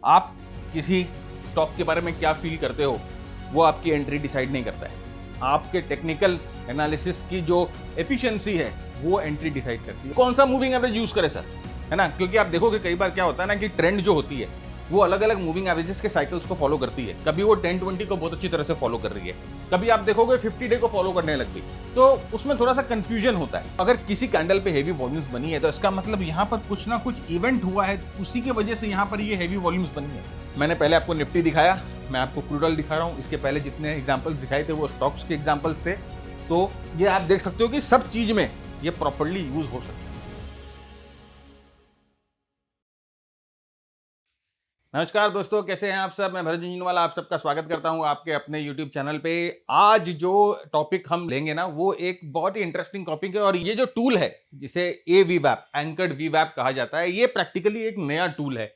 आप किसी स्टॉक के बारे में क्या फील करते हो वो आपकी एंट्री डिसाइड नहीं करता है। आपके टेक्निकल एनालिसिस की जो एफिशिएंसी है वो एंट्री डिसाइड करती है। कौन सा मूविंग एवरेज यूज करें सर, है ना? क्योंकि आप देखोगे कई बार क्या होता है ना कि ट्रेंड जो होती है वो अलग अलग मूविंग एवरेजेस के साइकिल्स को फॉलो करती है। कभी वो 10-20 को बहुत अच्छी तरह से फॉलो कर रही है, कभी आप देखोगे 50 डे को फॉलो करने लग गई, तो उसमें थोड़ा सा कंफ्यूजन होता है। अगर किसी कैंडल पे हेवी वॉल्यूम्स बनी है तो इसका मतलब यहाँ पर कुछ ना कुछ इवेंट हुआ है, उसी की वजह से यहाँ पर ये हेवी वॉल्यूम्स बनी है। मैंने पहले आपको निफ्टी दिखाया, मैं आपको क्रूड ऑयल दिखा रहा हूँ। इसके पहले जितने एग्जाम्पल्स दिखाए थे वो स्टॉक्स के एग्जाम्पल्स थे। तो ये आप देख सकते हो कि सब चीज में ये प्रॉपर्ली यूज हो सकता है। नमस्कार दोस्तों, कैसे हैं आप सब? मैं भरत झुंझुनवाला आप सबका स्वागत करता हूं आपके अपने YouTube चैनल पे। आज जो टॉपिक हम लेंगे ना वो एक बहुत ही इंटरेस्टिंग टॉपिक है, और ये जो टूल है जिसे AVWAP, एंकर्ड VWAP कहा जाता है, ये प्रैक्टिकली एक नया टूल है।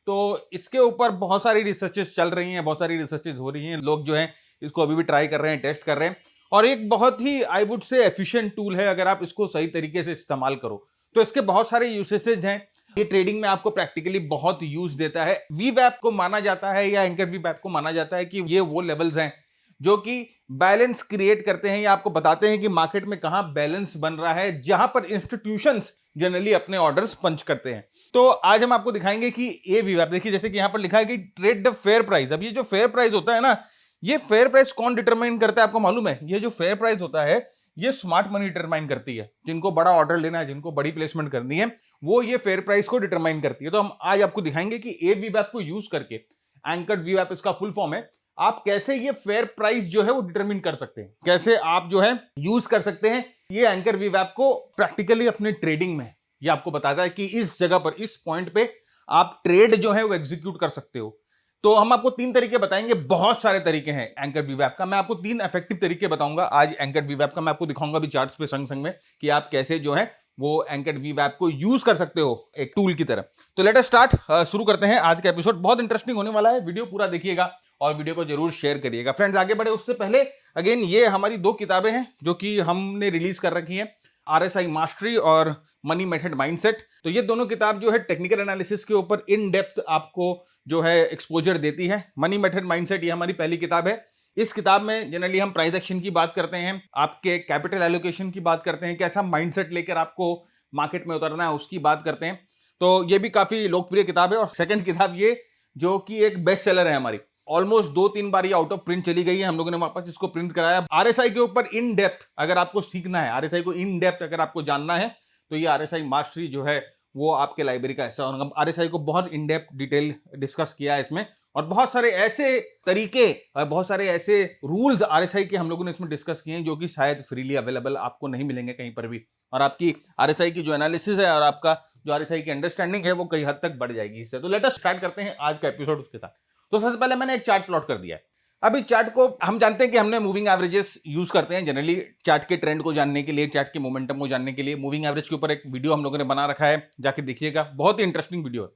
तो इसके ऊपर बहुत सारी रिसर्चेस चल रही हैं, बहुत सारी रिसर्चेस हो रही हैं, लोग जो हैं इसको अभी भी ट्राई कर रहे हैं, टेस्ट कर रहे हैं, और एक बहुत ही I would say efficient tool है अगर आप इसको सही तरीके से इस्तेमाल करो। तो इसके बहुत सारे यूसेजेस हैं, ये ट्रेडिंग में आपको प्रैक्टिकली बहुत यूज देता है। VWAP को माना जाता है या एंकर VWAP को माना जाता है कि ये वो लेवल्स हैं जो कि बैलेंस क्रिएट करते हैं या आपको बताते हैं कि मार्केट में कहां बैलेंस बन रहा है, जहां पर इंस्टीट्यूशंस जनरली अपने ऑर्डर्स पंच करते हैं। तो आज हम आपको दिखाएंगे कि AVWAP, देखिए जैसे कि यहां पर लिखा है कि ट्रेड द फेयर प्राइस। अब ये जो फेयर प्राइस होता है ना, ये फेयर प्राइस कौन डिटरमाइन करता है आपको मालूम है? ये जो फेयर प्राइस होता है ये स्मार्ट मनी डिटरमाइन करती है। जिनको बड़ा ऑर्डर लेना है, जिनको बड़ी प्लेसमेंट करनी है, वो ये फेयर प्राइस को डिटरमाइन करती है। तो हम आज आपको दिखाएंगे कि AVWAP को यूज करके, एंकर्ड VWAP इसका फुल फॉर्म है, आप कैसे ये फेयर प्राइस जो है वो डिटरमाइन कर सकते हैं, कैसे आप जो है यूज कर सकते हैं ये एंकर VWAP को प्रैक्टिकली अपने ट्रेडिंग में। ये आपको बताता है कि इस जगह पर, इस पॉइंट पे आप ट्रेड जो है वो एग्जीक्यूट कर सकते हो। तो हम आपको 3 तरीके बताएंगे, बहुत सारे तरीके हैं एंकर VWAP का। मैं आपको 3 इफेक्टिव तरीके बताऊंगा आज एंकर VWAP का। मैं आपको दिखाऊंगा भी चार्ट्स पे संग संग में कि आप कैसे जो है वो एंकर VWAP को यूज कर सकते हो एक टूल की तरह। तो लेट अस स्टार्ट, शुरू करते हैं आज का एपिसोड। बहुत इंटरेस्टिंग होने वाला है, वीडियो पूरा देखिएगा और वीडियो को जरूर शेयर करिएगा। फ्रेंड्स, आगे बढ़े उससे पहले अगेन ये हमारी 2 किताबें हैं जो कि हमने रिलीज कर रखी हैं, RSI मास्टरी और मनी मेथड माइंडसेट। तो ये दोनों किताब जो है टेक्निकल एनालिसिस के ऊपर इन डेप्थ आपको जो है एक्सपोजर देती है। मनी मेथड माइंडसेट ये हमारी पहली किताब है। इस किताब में जनरली हम प्राइस एक्शन की बात करते हैं, आपके कैपिटल एलोकेशन की बात करते हैं, कैसा माइंडसेट लेकर आपको मार्केट में उतरना है उसकी बात करते हैं। तो ये भी काफी लोकप्रिय किताब है। और सेकंड किताब ये जो कि एक बेस्ट सेलर है हमारी, ऑलमोस्ट 2-3 बार ये आउट ऑफ प्रिंट चली गई है, हम लोगों ने वापस इसको प्रिंट कराया। RSI के ऊपर इन डेप्थ अगर आपको सीखना है, RSI को इन डेप्थ अगर आपको जानना है, तो ये RSI मास्टरी जो है वो आपके लाइब्रेरी का हिस्सा होगा। RSI को बहुत इन डेप्थ डिटेल डिस्कस किया है इसमें, और बहुत सारे ऐसे तरीके और बहुत सारे ऐसे रूल्स RSI के हम लोगों ने इसमें डिस्कस किए हैं जो कि शायद फ्रीली अवेलेबल आपको नहीं मिलेंगे कहीं पर भी। और आपकी RSI की जो एनालिसिस है और आपका जो RSI की अंडरस्टैंडिंग है वो कई हद तक बढ़ जाएगी इससे। तो लेट अस स्टार्ट करते हैं आज का एपिसोड उसके साथ। तो सबसे पहले मैंने एक चार्ट प्लॉट कर दिया है। अब इस चार्ट को हम जानते हैं कि हमने मूविंग एवरेजेस यूज करते हैं जनरली चार्ट के ट्रेंड को जानने के लिए, चार्ट के मोमेंटम को जानने के लिए। मूविंग एवरेज के ऊपर एक वीडियो हम लोगों ने बना रखा है, जाके देखिएगा, बहुत ही इंटरेस्टिंग वीडियो है।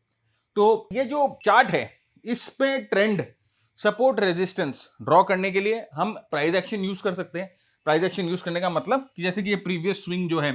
तो ये जो चार्ट है इस पे ट्रेंड, सपोर्ट, रेजिस्टेंस ड्रॉ करने के लिए हम प्राइस एक्शन यूज कर सकते हैं। प्राइस एक्शन यूज करने का मतलब कि जैसे कि ये प्रीवियस स्विंग जो है,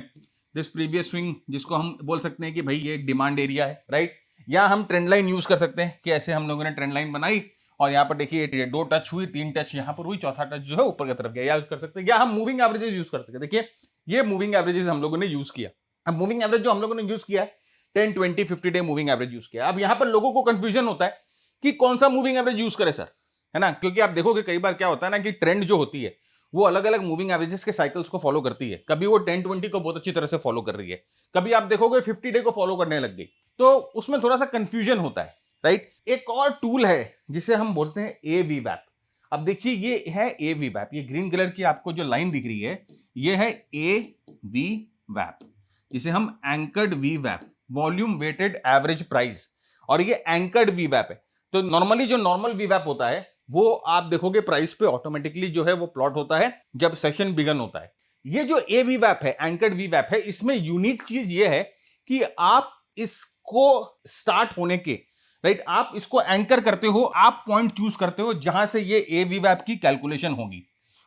दिस प्रीवियस स्विंग, जिसको हम बोल सकते हैं कि भाई ये एक डिमांड एरिया है, राइट? या हम ट्रेंड लाइन यूज कर सकते हैं कि ऐसे हम लोगों ने ट्रेंड लाइन बनाई और यहाँ पर देखिए 2 टच हुई, 3 टच यहाँ पर हुई, चौथा टच जो है ऊपर की तरफ गया, यूज कर सकते हैं। या हम मूविंग एवरेजेस यूज कर सकते हैं। देखिए ये मूविंग एवरेजेस हम लोगों ने यूज किया। अब मूविंग एवरेज जो हम लोगों ने यूज किया है 10, 20, 50 डे मूविंग एवरेज यूज किया। अब यहाँ पर लोगों को कंफ्यूजन होता है कि कौन सा मूविंग एवरेज यूज करे सर, है ना? क्योंकि आप देखोगे कई बार क्या होता है ना कि ट्रेंड जो होती है वो अलग अलग मूविंग एवरेजेस के साइकिल्स को फॉलो करती है। कभी वो 10-20 को बहुत अच्छी तरह से फॉलो कर रही है, कभी आप देखोगे 50 डे को फॉलो करने लग गई, तो उसमें थोड़ा सा कंफ्यूजन होता है, राइट? एक और टूल है जिसे हम बोलते हैं AVWAP। अब देखिए ये है AVWAP, ये ग्रीन कलर की आपको जो लाइन दिख रही है ये है AVWAP, जिसे हम anchored VWAP, volume weighted average price, और ये एंकर्ड VWAP है। तो नॉर्मली जो नॉर्मल VWAP होता है वो आप देखोगे प्राइस पे ऑटोमेटिकली जो है वो प्लॉट होता है जब सेशन बिगन होता है। ये जो AVWAP है, एंकर्ड VWAP है, इसमें यूनिक चीज ये है कि आप इसको स्टार्ट होने के, राइट, आप इसको एंकर करते हो, आप पॉइंट चूज करते हो जहां से ये AVWAP की कैलकुलेशन होगी।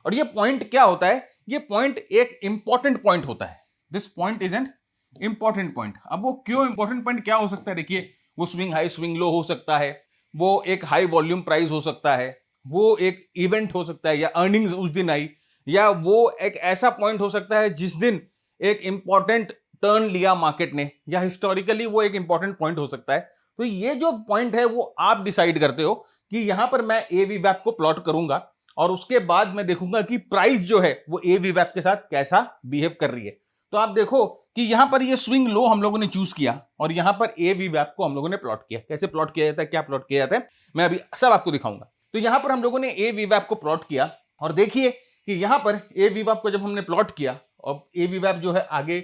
और ये पॉइंट क्या होता है? ये पॉइंट एक इंपॉर्टेंट पॉइंट होता है। This point is an important point. अब वो क्यों इंपॉर्टेंट पॉइंट क्या हो सकता है? देखिए वो स्विंग हाई स्विंग लो हो सकता है, वो एक हाई वॉल्यूम प्राइस हो सकता है, वो एक इवेंट हो सकता है, या अर्निंग्स उस दिन आई, या वो एक ऐसा पॉइंट हो सकता है जिस दिन एक इंपॉर्टेंट टर्न लिया मार्केट ने, या हिस्टोरिकली वो एक इंपॉर्टेंट पॉइंट हो सकता है। तो ये जो पॉइंट है वो आप डिसाइड करते हो कि यहां पर मैं AVWAP को प्लॉट करूंगा और उसके बाद मैं देखूंगा कि प्राइस जो है वो AVWAP के साथ कैसा बिहेव कर रही है। तो आप देखो कि यहां पर ये स्विंग लो हम लोगों ने चूज किया और यहां पर AVWAP को हम लोगों ने प्लॉट किया। कैसे प्लॉट किया जाता है, क्या प्लॉट किया जाता है, मैं अभी सब आपको दिखाऊंगा। तो यहां पर हम लोगों ने AVWAP को प्लॉट किया और देखिए कि यहां पर AVWAP को जब हमने प्लॉट किया और AVWAP जो है आगे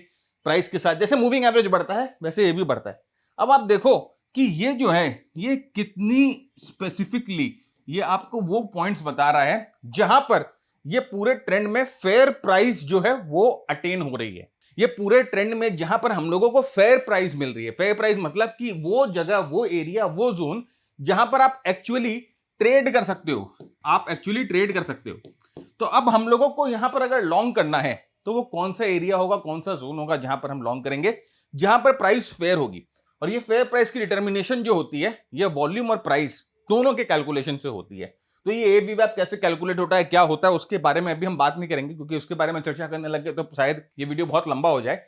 प्राइस के साथ जैसे मूविंग एवरेज बढ़ता है वैसे ये भी बढ़ता है। अब आप देखो कि ये जो है ये कितनी स्पेसिफिकली ये आपको वो पॉइंट्स बता रहा है जहां पर ये पूरे ट्रेंड में फेयर प्राइस जो है वो अटेन हो रही है। ये पूरे ट्रेंड में जहां पर हम लोगों को फेयर प्राइस मिल रही है। फेयर प्राइस मतलब कि वो जगह, वो एरिया, वो जोन जहां पर आप एक्चुअली ट्रेड कर सकते हो, आप एक्चुअली ट्रेड कर सकते हो। तो अब हम लोगों को यहां पर अगर लॉन्ग करना है तो वो कौन सा एरिया होगा, कौन सा जोन होगा जहां पर हम लॉन्ग करेंगे, जहां पर प्राइस फेयर होगी। और ये फेयर प्राइस की डिटर्मिनेशन जो होती है ये वॉल्यूम और प्राइस दोनों के कैलकुलेशन से होती है। तो ये AVWAP कैसे कैलकुलेट होता है, क्या होता है, उसके बारे में अभी हम बात नहीं करेंगे क्योंकि उसके बारे में चर्चा करने लगे तो शायद ये वीडियो बहुत लंबा हो जाए।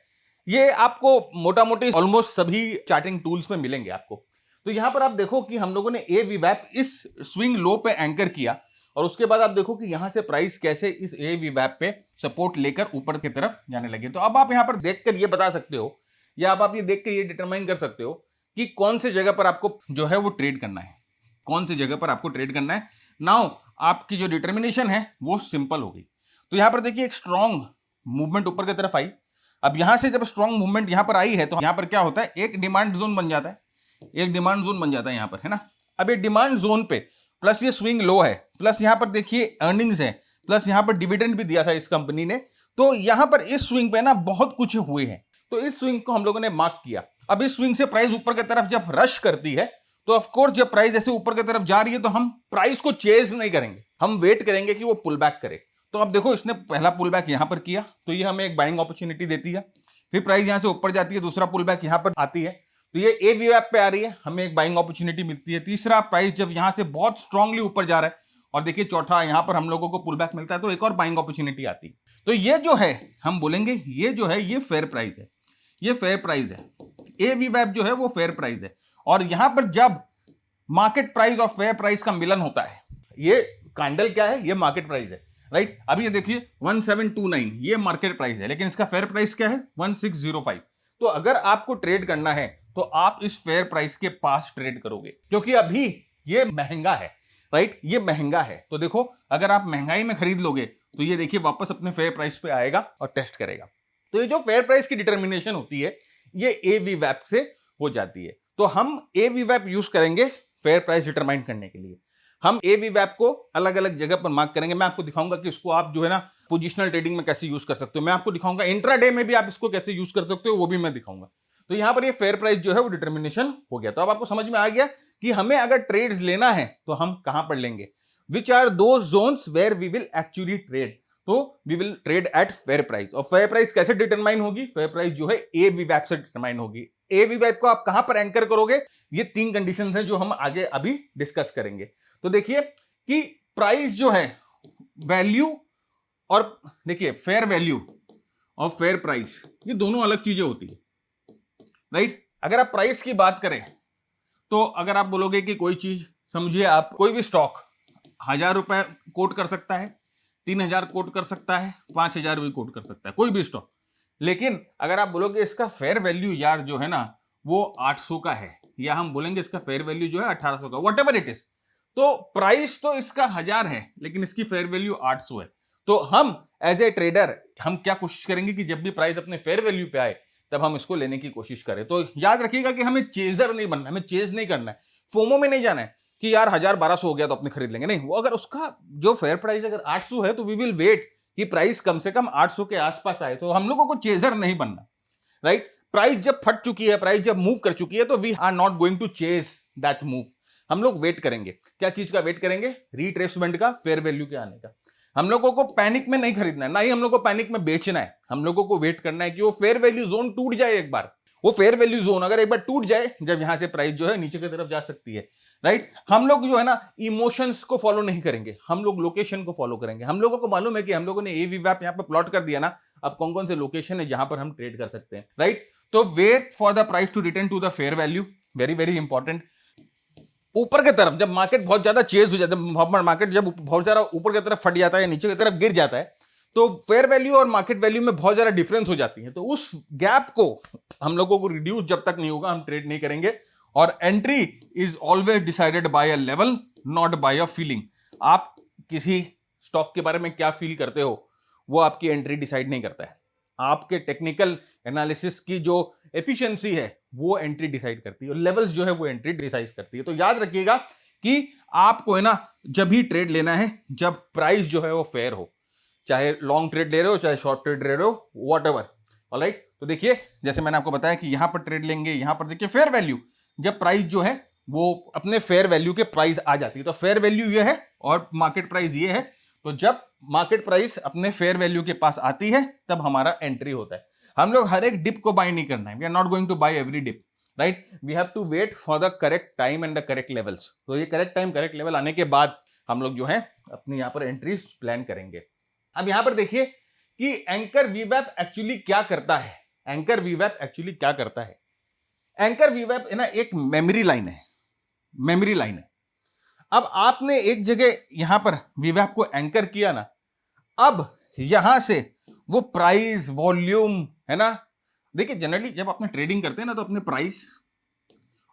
ये आपको मोटा मोटी ऑलमोस्ट सभी चार्टिंग टूल्स में मिलेंगे आपको। तो यहां पर आप देखो कि हम लोगों ने AVWAP इस स्विंग लो पे एंकर किया और उसके बाद आप देखो कि यहां से प्राइस कैसे इस AVWAP पे सपोर्ट लेकर ऊपर की तरफ जाने लगे। तो अब आप यहां पर देखकर ये बता सकते हो या अब आप ये देख कर ये डिटरमाइन कर सकते हो कि कौन से जगह पर आपको जो है वो ट्रेड करना है, कौन सी जगह पर आपको ट्रेड करना है। नाउ आपकी जो डिटर्मिनेशन है वो सिंपल हो गई। तो यहां पर देखिए एक स्ट्रॉन्ग मूवमेंट ऊपर की तरफ आई। अब यहां से जब स्ट्रॉन्ग मूवमेंट यहां पर आई है तो यहां पर क्या होता है, एक डिमांड जोन बन जाता है, एक डिमांड जोन बन जाता है यहां पर, है ना। अब ये डिमांड जोन पे प्लस ये स्विंग लो है, प्लस यहां पर देखिए अर्निंग्स है, प्लस यहां पर डिविडेंड भी दिया था इस कंपनी ने। तो यहां पर इस स्विंग पे ना बहुत कुछ हुए हैं। तो इस स्विंग को हम लोगों ने मार्क किया। अब इस स्विंग से प्राइस ऊपर की तरफ जब रश करती है तो ऑफ कोर्स जब प्राइस ऐसे ऊपर की तरफ जा रही है तो हम प्राइस को चेज नहीं करेंगे, हम वेट करेंगे कि वो पुल बैक करे। तो अब देखो इसने पहला पुल बैक यहां पर किया तो ये हमें एक बाइंग अपॉर्चुनिटी देती है। फिर प्राइस यहां से ऊपर जाती है, दूसरा पुल बैक यहां पर आती है तो ये AVWAP पे आ रही है, हमें एक बाइंग अपॉर्चुनिटी मिलती है। तीसरा प्राइस जब यहां से बहुत स्ट्रांगली ऊपर जा रहा है और देखिए चौथा यहां पर हम लोगों को पुल बैक मिलता है तो एक और बाइंग अपॉर्चुनिटी आती है। तो ये जो है हम बोलेंगे ये जो है ये फेयर प्राइस है, ये फेयर प्राइस है। AVWAP जो है वो फेयर प्राइस है। और यहां पर जब मार्केट प्राइस और फेयर प्राइस का मिलन होता है, ये कैंडल क्या है, ये मार्केट प्राइस है, राइट। अब ये देखिए 1729 ये मार्केट प्राइस है, लेकिन इसका फेयर प्राइस क्या है 1605। तो अगर आपको ट्रेड करना है तो आप इस फेयर प्राइस के पास ट्रेड करोगे क्योंकि अभी ये महंगा है, राइट, ये महंगा है। तो देखो अगर आप महंगाई में खरीद लोगे तो ये देखिए वापस अपने फेयर प्राइस पे आएगा और टेस्ट करेगा। तो ये जो फेयर प्राइस की डिटर्मिनेशन होती है ये AVWAP से हो जाती है। तो हम AVWAP यूज करेंगे फेयर प्राइस डिटरमाइन करने के लिए। हम AVWAP को अलग अलग जगह पर मार्क करेंगे। मैं आपको दिखाऊंगा कि इसको आप जो है ना पोजिशनल ट्रेडिंग में कैसे यूज कर सकते हो, मैं आपको दिखाऊंगा इंट्राडे में भी आप इसको कैसे यूज कर सकते हो, वो भी मैं दिखाऊंगा। तो यहां पर ये फेयर प्राइस जो है वो डिटर्मिनेशन हो गया। तो अब आपको समझ में आ गया कि हमें अगर ट्रेड्स लेना है तो हम कहां पर लेंगे, विच आर दो zones where we will actually trade. तो we will trade at fair price. और फेयर प्राइस कैसे डिटरमाइन होगी, फेयर प्राइस जो है AVWAP से डिटरमाइन होगी। AVWAP को आप कहां पर एंकर करोगे, ये 3 कंडीशंस हैं जो हम आगे अभी डिस्कस करेंगे। तो देखिए कि प्राइस जो है वैल्यू और देखिए फेयर वैल्यू और फेयर प्राइस ये दोनों अलग चीजें होती है, राइट। अगर आप प्राइस की बात करें तो अगर आप बोलोगे कि कोई चीज, समझिए आप कोई भी स्टॉक 1000 रुपए कोट कर सकता है, 3000 कोट कर सकता है, 5000 भी कोट कर सकता है, कोई भी स्टॉक। लेकिन अगर आप बोलोगे इसका फेयर वैल्यू यार जो है ना वो 800 का है, या हम बोलेंगे इसका फेयर वैल्यू जो है 1800 का, वट एवर इट इज, तो प्राइस तो इसका 1000 है लेकिन इसकी फेयर वैल्यू 800 है। तो हम एज ए ट्रेडर हम क्या कोशिश करेंगे कि जब भी प्राइस अपने फेयर वैल्यू पे आए तब हम इसको लेने की कोशिश करें। तो याद रखिएगा कि हमें चेजर नहीं बनना है, हमें चेज नहीं करना है, फोमो में नहीं जाना है कि यार 1000-1200 हो गया तो अपने खरीद लेंगे, नहीं। वो अगर उसका जो फेयर प्राइस अगर 800 है तो वी विल वेट कि प्राइस कम से कम 800 के आसपास आए। तो हम लोगों को चेजर नहीं बनना, राइट। प्राइस जब फट चुकी है, प्राइस जब मूव कर चुकी है तो we are not going to chase that move. हम लोग वेट करेंगे, क्या चीज का वेट करेंगे, रिट्रेसमेंट का, फेयर वैल्यू के आने का। हम लोगों को पैनिक में नहीं खरीदना है, ना ही हम लोग को पैनिक में बेचना है। हम लोगों को वेट करना है कि वो फेयर वैल्यू जोन टूट जाए एक बार, वो फेयर वैल्यू जोन अगर एक बार टूट जाए, जब यहां से प्राइस जो है नीचे की तरफ जा सकती है, राइट। हम लोग जो है ना इमोशंस को फॉलो नहीं करेंगे, हम लोग लोकेशन को फॉलो करेंगे। हम लोगों को मालूम है कि हम लोगों ने AVWAP यहां पर प्लॉट कर दिया ना, अब कौन कौन से लोकेशन है जहां पर हम ट्रेड कर सकते हैं, राइट। तो wait for the price to return to the fair value, very very important. ऊपर की तरफ जब मार्केट बहुत ज्यादा चेज हो जाता है, मार्केट जब बहुत ज्यादा ऊपर की तरफ फट जाता है, नीचे की तरफ गिर जाता है, तो फेयर वैल्यू और मार्केट वैल्यू में बहुत ज्यादा डिफरेंस हो जाती है। तो उस गैप को हम लोगों को रिड्यूस जब तक नहीं होगा हम ट्रेड नहीं करेंगे। और entry is always decided by a level, not by a feeling. आप किसी स्टॉक के बारे में क्या फील करते हो वो आपकी एंट्री डिसाइड नहीं करता है। आपके टेक्निकल एनालिसिस की जो एफिशिएंसी है वो एंट्री डिसाइड करती है, और लेवल्स जो है वो एंट्री डिसाइड करती है। तो याद रखिएगा कि आपको है ना जब भी ट्रेड लेना है जब प्राइस जो है वो फेयर हो, चाहे लॉन्ग ट्रेड ले रहे हो चाहे शॉर्ट ट्रेड ले रहे हो, वॉट एवर, ऑलराइट। तो देखिए जैसे मैंने आपको बताया कि यहां पर ट्रेड लेंगे, यहां पर देखिए फेयर वैल्यू, जब प्राइस जो है वो अपने फेयर वैल्यू के प्राइस आ जाती है, तो फेयर वैल्यू ये है और मार्केट प्राइस ये है। तो जब मार्केट प्राइस अपने फेयर वैल्यू के पास आती है तब हमारा एंट्री होता है। हम लोग हर एक डिप को बाय नहीं करना है, we are not going to buy every dip, right. We have to wait for the correct time and the correct levels. तो ये करेक्ट टाइम करेक्ट लेवल आने के बाद हम लोग जो है अपने यहां पर एंट्रीज प्लान करेंगे। अब यहां पर देखिए कि एंकर वीवैप एक्चुअली क्या करता है। एंकर वीवैप एक्चुअली क्या करता है? एंकर वीवैप है ना एक मेमोरी लाइन है, मेमोरी लाइन है। अब आपने एक जगह यहां पर वीवैप को एंकर किया ना, अब यहां से वो प्राइस वॉल्यूम है ना, देखिए जनरली जब अपने ट्रेडिंग करते हैं ना तो अपने प्राइस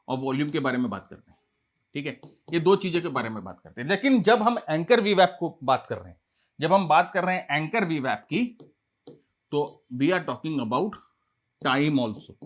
और वॉल्यूम के बारे में बात करते हैं, ठीक है, ये दो चीजों के बारे में बात करते हैं। लेकिन जब हम एंकर वीवैप को बात कर रहे हैं, जब हम बात कर रहे हैं एंकर वीवैप की, तो we are talking about time also.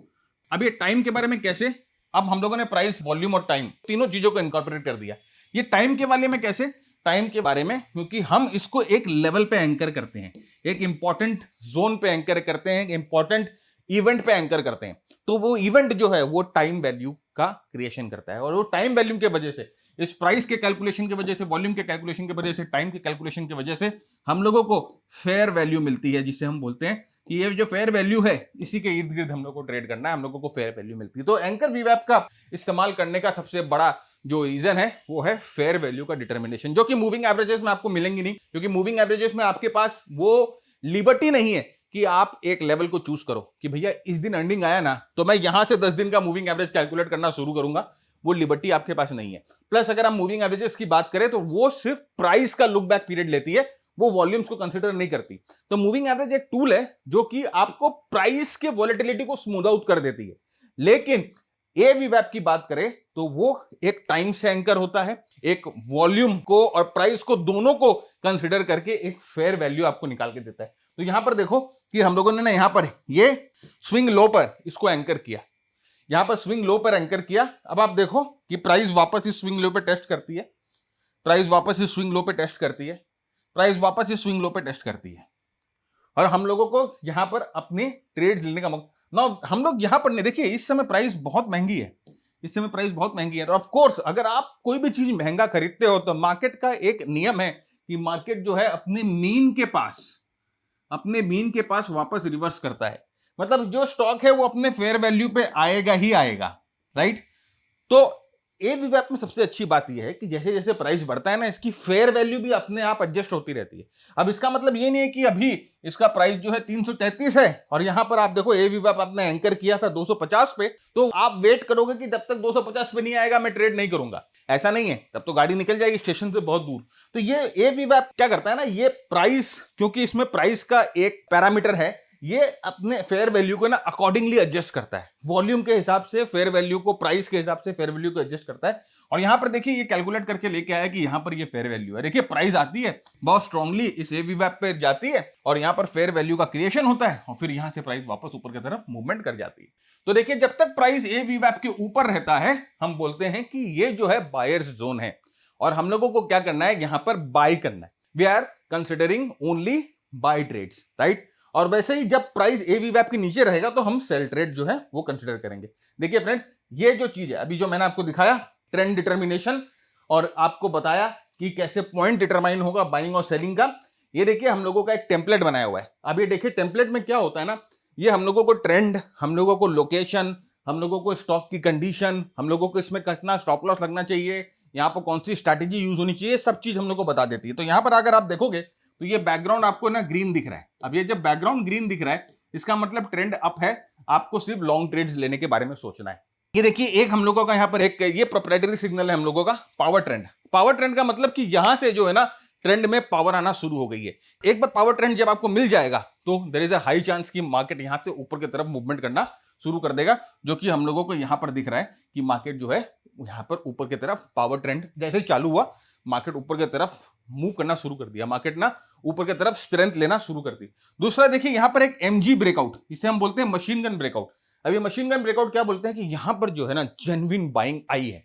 अब ये टाइम के बारे में कैसे? अब हम लोगों ने प्राइस वॉल्यूम और टाइम तीनों चीजों को इनकॉर्पोरेट कर दिया। ये टाइम के बारे में कैसे? टाइम के बारे में क्योंकि हम इसको एक लेवल पे एंकर करते हैं, एक इंपॉर्टेंट जोन पे एंकर करते हैं, एक इंपॉर्टेंट इवेंट पे एंकर करते हैं। तो वो इवेंट जो है वो टाइम वैल्यू का क्रिएशन करता है, और वो टाइम वैल्यू के वजह से, इस प्राइस के कैलकुलेशन की वजह से, वॉल्यूम के कैलकुलेशन की वजह से, टाइम के कैलकुलेशन की वजह से हम लोगों को फेयर वैल्यू मिलती है, जिसे हम बोलते हैं कि ये जो फेयर वैल्यू है इसी के इर्द गिर्द हम लोग को ट्रेड करना है, हम लोगों को फेयर वैल्यू मिलती है। तो एंकर वीवैप का इस्तेमाल करने का सबसे बड़ा जो रीजन है वो है फेयर वैल्यू का डिटर्मिनेशन, जो कि मूविंग एवरेजेस में आपको मिलेंगी नहीं, क्योंकि मूविंग एवरेजेस में आपके पास वो लिबर्टी नहीं है कि आप एक लेवल को चूज करो कि भैया इस दिन अर्निंग आया ना तो मैं यहां से 10 दिन का मूविंग एवरेज कैलकुलेट करना शुरू करूंगा। वो लिबर्टी आपके पास नहीं है। प्लस अगर हम मूविंग एवरेजेस की बात करें तो वो सिर्फ प्राइस का लुक बैक पीरियड लेती है, वो वॉल्यूम्स को कंसीडर नहीं करती। तो मूविंग एवरेज एक टूल है जो कि आपको प्राइस के वॉलेटिलिटी को स्मूथ आउट कर देती है। लेकिन AVWAP की बात करें तो वो एक टाइम से एंकर होता है, एक वॉल्यूम को और प्राइस को दोनों को कंसीडर करके एक फेयर वैल्यू आपको निकाल के देता है। तो यहां पर देखो कि हम लोगों ने ना यहां पर ये स्विंग लो पर इसको एंकर किया, यहां पर स्विंग लो पर एंकर किया। अब आप देखो कि प्राइस वापस इस स्विंग लो पे टेस्ट करती है, प्राइस वापस इस स्विंग लो पे टेस्ट करती है, प्राइस वापस इस स्विंग लो पे टेस्ट करती है, और हम लोगों को यहां पर अपने ट्रेड्स लेने का मौका ना, हम लोग यहां पर नहीं। देखिए इस समय प्राइस बहुत महंगी है, इस समय प्राइस बहुत महंगी है। ऑफ कोर्स अगर आप कोई भी चीज महंगा खरीदते हो तो मार्केट का एक नियम है कि मार्केट जो है अपने मीन के पास वापस रिवर्स करता है। मतलब जो स्टॉक है वो अपने फेयर वैल्यू पे आएगा ही आएगा, राइट। तो AVWAP में सबसे अच्छी बात यह है कि जैसे जैसे प्राइस बढ़ता है ना, इसकी फेयर वैल्यू भी अपने आप एडजस्ट होती रहती है। अब इसका मतलब ये नहीं है कि अभी इसका प्राइस जो है 333 है और यहां पर आप देखो AVWAP आपने एंकर किया था 250 पे, तो आप वेट करोगे कि जब तक 250 पे नहीं आएगा मैं ट्रेड नहीं करूंगा, ऐसा नहीं है। तब तो गाड़ी निकल जाएगी स्टेशन से बहुत दूर। तो ये AVWAP क्या करता है ना, ये प्राइस, क्योंकि इसमें प्राइस का एक पैरामीटर है, ये अपने फेयर वैल्यू को ना अकॉर्डिंगली एडजस्ट करता है, वॉल्यूम के हिसाब से फेयर वैल्यू को, प्राइस के हिसाब से फेयर वैल्यू को एडजस्ट करता है। और यहां पर देखिए ये कैलकुलेट करके लेके आया कि यहां पर ये फेयर वैल्यू है। देखिए प्राइस आती है बहुत स्ट्रांगली इस AVWAP पे जाती है और यहां पर फेयर वैल्यू का क्रिएशन होता है और फिर यहां से प्राइस वापस ऊपर की तरफ मूवमेंट कर जाती है। तो देखिए जब तक प्राइस AVWAP के ऊपर रहता है हम बोलते हैं कि ये जो है बायर्स जोन है और हम लोगों को क्या करना है, यहां पर बाय करना है। We are considering only buy trades, right. और वैसे ही जब प्राइस AVWAP के नीचे रहेगा तो हम सेल ट्रेड जो है वो कंसीडर करेंगे। देखिए फ्रेंड्स, ये जो चीज है अभी जो मैंने आपको दिखाया ट्रेंड डिटर्मिनेशन और आपको बताया कि कैसे पॉइंट डिटरमाइन होगा बाइंग और सेलिंग का, ये देखिए हम लोगों का एक टेम्पलेट बनाया हुआ है। अब ये देखिए टेम्पलेट में क्या होता है ना, ये हम लोगों को ट्रेंड, हम लोगों को लोकेशन, हम लोगों को स्टॉक की कंडीशन, हम लोगों को इसमें कितना स्टॉप लॉस लगना चाहिए, यहाँ पर कौन सी स्ट्रैटेजी यूज होनी चाहिए, सब चीज हम लोग को बता देती है। तो यहाँ पर अगर आप देखोगे तो ये बैकग्राउंड आपको ना ग्रीन दिख रहा है। अब ये जब बैकग्राउंड ग्रीन दिख रहा है, इसका मतलब ट्रेंड अप है, आपको सिर्फ लॉन्ग ट्रेड्स लेने के बारे में सोचना है। ये देखिए एक हम लोगों का यहाँ पर एक ये प्रोप्राइटरी सिग्नल है हम लोगों का पावर ट्रेंड। पावर ट्रेंड का मतलब कि यहां से जो है ना ट्रेंड में पावर आना शुरू हो गई है। एक बार पावर ट्रेंड जब आपको मिल जाएगा तो there is a high chance कि मार्केट यहां से ऊपर की तरफ मूवमेंट करना शुरू कर देगा, जो कि हम लोगों को यहां पर दिख रहा है कि मार्केट जो है यहां पर ऊपर की तरफ पावर ट्रेंड जैसे ही चालू हुआ, मार्केट ऊपर की तरफ मूव करना शुरू कर दिया, मार्केट ना ऊपर की तरफ स्ट्रेंथ लेना शुरू कर दी। दूसरा देखिए यहां पर एक एमजी ब्रेकआउट, इसे हम बोलते हैं मशीन गन ब्रेकआउट। अब ये मशीन गन ब्रेकआउट क्या बोलते हैं कि यहां पर जो है ना जेन्युइन बाइंग आई है।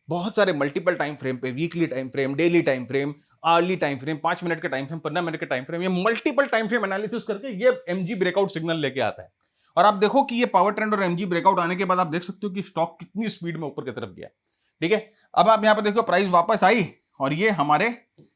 बहुत सारे मल्टीपल टाइम फ्रेम पे, weekly time frame, daily time frame, early time frame, 5 minute का टाइम फ्रेम, 15 मिनट का टाइम फ्रेम, ये मल्टीपल टाइम फ्रेम एनालिसिस करके ये एमजी ब्रेकआउट सिग्नल लेके आता है। और आप देखो कि ये पावर ट्रेंड और एमजी ब्रेकआउट आने के बाद आप देख सकते हो कि स्टॉक कितनी स्पीड में ऊपर की तरफ गया। ठीक है, अब आप यहां पर देखो प्राइस वापस आई और ये हमारे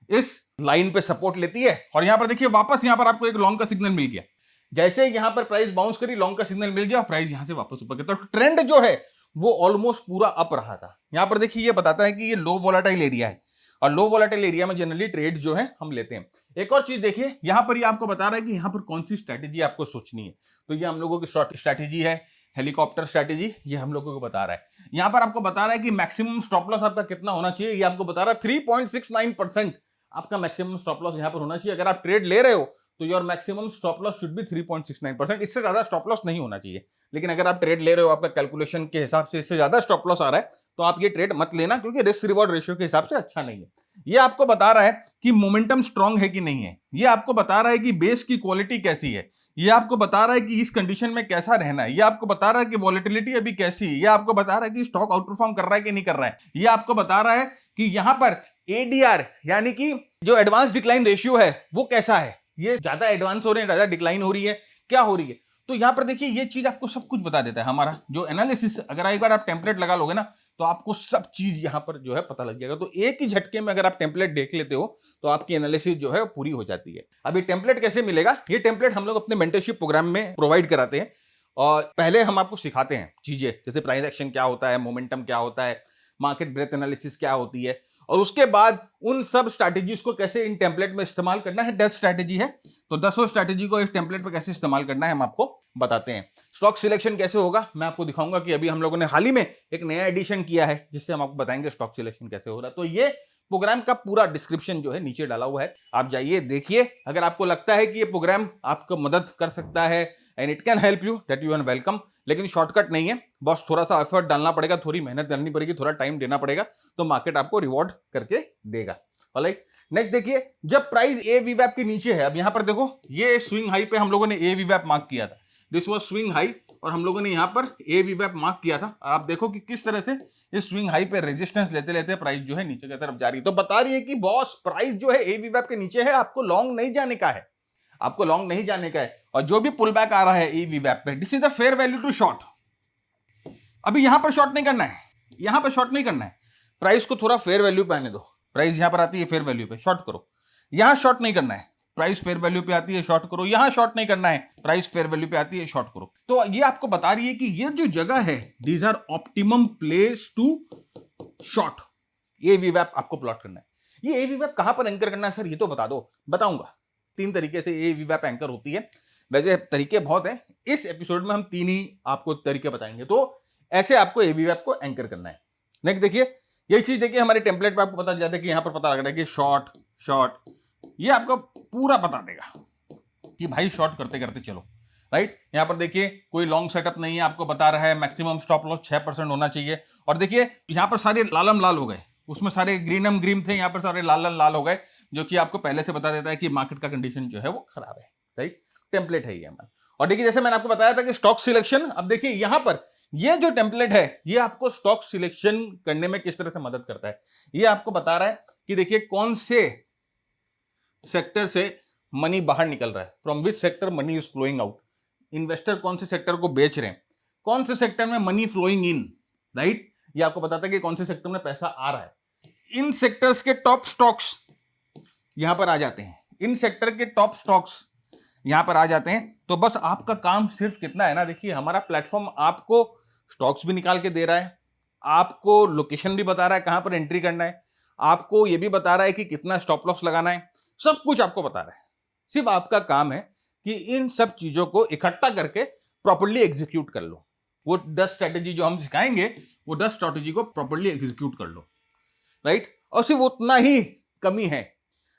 इस लाइन पे सपोर्ट लेती है और यहां पर देखिए वापस यहां पर आपको एक लॉन्ग का सिग्नल मिल गया। जैसे यहां पर प्राइस बाउंस करी, लॉन्ग का सिग्नल मिल गया और प्राइस यहां से वापस ऊपर की तरफ, ट्रेंड जो है वो ऑलमोस्ट पूरा अप रहा था। यहां पर देखिए ये बताता है कि ये लो वोलेटाइल एरिया है और लो वोलेटाइल एरिया में जनरली ट्रेड्स जो है हम लेते हैं। एक और चीज देखिए यहां पर ये आपको बता रहा है कि यहां पर कौन सी स्ट्रैटेजी आपको सोचनी है। तो ये हम लोगों की शॉर्ट स्ट्रैटेजी है, हेलीकॉप्टर स्ट्रैटेजी, ये हम लोगों को बता रहा है। यहां पर आपको बता रहा है कि मैक्सिमम स्टॉप लॉस आपका कितना होना चाहिए, ये आपको बता रहा है 3.69% आपका मैक्सिमम स्टॉप लॉस यहां पर होना चाहिए। अगर आप ट्रेड ले रहे हो तो your maximum stop loss should be 3.69%, इससे ज्यादा स्टॉप लॉस नहीं होना चाहिए। लेकिन अगर आप ट्रेड ले रहे हो आपका कैलकुलेशन के हिसाब से इससे ज्यादा स्टॉप लॉस आ रहा है तो आप ये ट्रेड मत लेना, क्योंकि रिस्क रिवॉर्ड रेशियो के हिसाब से अच्छा नहीं है। ये आपको बता रहा है कि मोमेंटम स्ट्रांग है कि नहीं है, ये आपको बता रहा है कि बेस की क्वालिटी कैसी है, ये आपको बता रहा है कि इस कंडीशन में कैसा रहना है, ये आपको बता रहा है कि वॉलेटिलिटी अभी कैसी है, ये आपको बता रहा है कि स्टॉक आउट परफॉर्म कर रहा है कि नहीं कर रहा है, ये आपको बता रहा है कि यहां पर एडीआर यानी कि जो एडवांस डिक्लाइन रेशियो है वो कैसा है, ये ज्यादा एडवांस हो रहे हैं, ज्यादा डिक्लाइन हो रही है, क्या हो रही है। तो यहां पर देखिए ये चीज आपको सब कुछ बता देता है हमारा जो एनालिसिस। अगर एक बार आप टेम्पलेट लगा लोगे ना तो आपको सब चीज यहां पर जो है पता लग जाएगा। तो एक ही झटके में अगर आप टेम्पलेट देख लेते हो तो आपकी एनालिसिस जो है पूरी हो जाती है। अब ये टेम्पलेट कैसे मिलेगा, ये टेम्पलेट हम लोग अपने मेंटरशिप प्रोग्राम में प्रोवाइड कराते हैं और पहले हम आपको सिखाते हैं चीजें, जैसे प्राइस एक्शन क्या होता है, मोमेंटम क्या होता है, मार्केट ब्रेथ एनालिसिस क्या होती है, और उसके बाद उन सब स्ट्रैटेजीज को कैसे इन टेम्पलेट में इस्तेमाल करना है। 10 स्ट्रैटेजी है तो 10 स्ट्रैटेजी को इस टेम्पलेट पे कैसे इस्तेमाल करना है हम आपको बताते हैं। स्टॉक सिलेक्शन कैसे होगा मैं आपको दिखाऊंगा कि अभी हम लोगों ने हाल ही में एक नया एडिशन किया है जिससे हम आपको बताएंगे स्टॉक सिलेक्शन कैसे हो रहा है। तो ये प्रोग्राम का पूरा डिस्क्रिप्शन जो है नीचे डाला हुआ है, आप जाइए देखिए। अगर आपको लगता है कि ये प्रोग्राम आपको मदद कर सकता है and it can help you, that you are welcome. लेकिन शॉर्टकट नहीं है, बस थोड़ा सा एफर्ट डालना पड़ेगा, थोड़ी मेहनत करनी पड़ेगी, थोड़ा टाइम देना पड़ेगा, तो मार्केट आपको रिवॉर्ड करके देगा। ऑलराइट, नेक्स्ट देखिए जब प्राइस ए वीवैप के नीचे है, अब यहां पर देखो ये स्विंग हाई पे हम लोगों ने ए वीवैप मार्क किया था, दिस वाज स्विंग हाई और हम लोगों ने यहां पर ए वीवैप मार्क किया था। आप देखो कि किस तरह से इस स्विंग हाई पे रेजिस्टेंस लेते लेते प्राइस जो है नीचे की तरफ जा रही है। तो बता रही है कि बॉस प्राइस जो है ए वीवैप के नीचे है, आपको लॉन्ग नहीं जाने का है, आपको लॉन्ग नहीं जाने का है। और जो भी पुल बैक आ रहा है ए वीवैप पे, this is the fair value to short. अभी यहां पर शॉर्ट नहीं करना है, यहां पर शॉर्ट नहीं करना है, प्राइस को थोड़ा फेयर वैल्यू पे आने दो। प्राइस यहां पर आती है फेयर वैल्यू पे, शॉर्ट करो। यहां शॉर्ट नहीं करना है, प्राइस फेयर वैल्यू पे आती है, शॉर्ट करो। यहां शॉर्ट नहीं करना है, प्राइस फेयर वैल्यू पे आती है, शॉर्ट करो। तो ये आपको बता रही है कि ये जो जगह है, these are optimum place to short. ये वीवैप आपको प्लॉट करना है। ये ए वीवैप कहां पर एंकर करना है सर, ये तो बता दो। बताऊंगा 3 तरीके से ए वीवैप एंकर होती है, वैसे तरीके बहुत हैं, इस एपिसोड में हम 3 ही आपको तरीके बताएंगे। तो ऐसे आपको ए वीवैप को एंकर करना है। नेक्स्ट देखिए यही चीज देखिए हमारे टेम्पलेट पे आपको पता चल जाता है कि यहां पर पता लग रहा है कि शॉर्ट शॉर्ट, ये आपको पूरा बता देगा कि भाई शॉर्ट करते करते चलो। राइट, यहां पर देखिए कोई लॉन्ग सेटअप नहीं है, आपको बता रहा है मैक्सिमम स्टॉप लॉस 6% होना चाहिए। और देखिए यहां पर सारे लालम लाल हो गए, उसमें सारे ग्रीनम ग्रीन थे, यहां पर सारे लाल लाल हो गए, जो कि आपको पहले से बता देता है कि मार्केट का कंडीशन जो है वो खराब है। राइट, टेम्पलेट है ये हमारा। और देखिए जैसे मैंने आपको बताया था कि स्टॉक सिलेक्शन, अब देखिए यहां पर ये जो टेम्पलेट है ये आपको स्टॉक सिलेक्शन करने में किस तरह से मदद करता है। ये आपको बता रहा है कि देखिए कौन से सेक्टर से मनी बाहर निकल रहा है, from which sector money is flowing out. Investor कौन से सेक्टर को बेच रहे हैं, कौन से सेक्टर में मनी फ्लोइंग इन। राइट, ये आपको बताता है कि कौन से सेक्टर में पैसा आ रहा है। इन सेक्टर्स के टॉप स्टॉक्स यहां पर आ जाते हैं, इन सेक्टर के टॉप स्टॉक्स यहां पर आ जाते हैं तो बस आपका काम सिर्फ कितना है ना, देखिए हमारा प्लेटफॉर्म आपको स्टॉक्स भी निकाल के दे रहा है, आपको लोकेशन भी बता रहा है कहां पर एंट्री करना है, आपको यह भी बता रहा है कि कितना स्टॉप लॉस लगाना है, सब कुछ आपको बता रहा है। सिर्फ आपका काम है कि इन सब चीजों को इकट्ठा करके प्रॉपर्ली एग्जीक्यूट कर लो। वो 10 स्ट्रैटेजी जो हम सिखाएंगे, वो 10 स्ट्रैटेजी को प्रॉपर्ली एग्जीक्यूट कर लो, राइट। और सिर्फ उतना ही कमी है,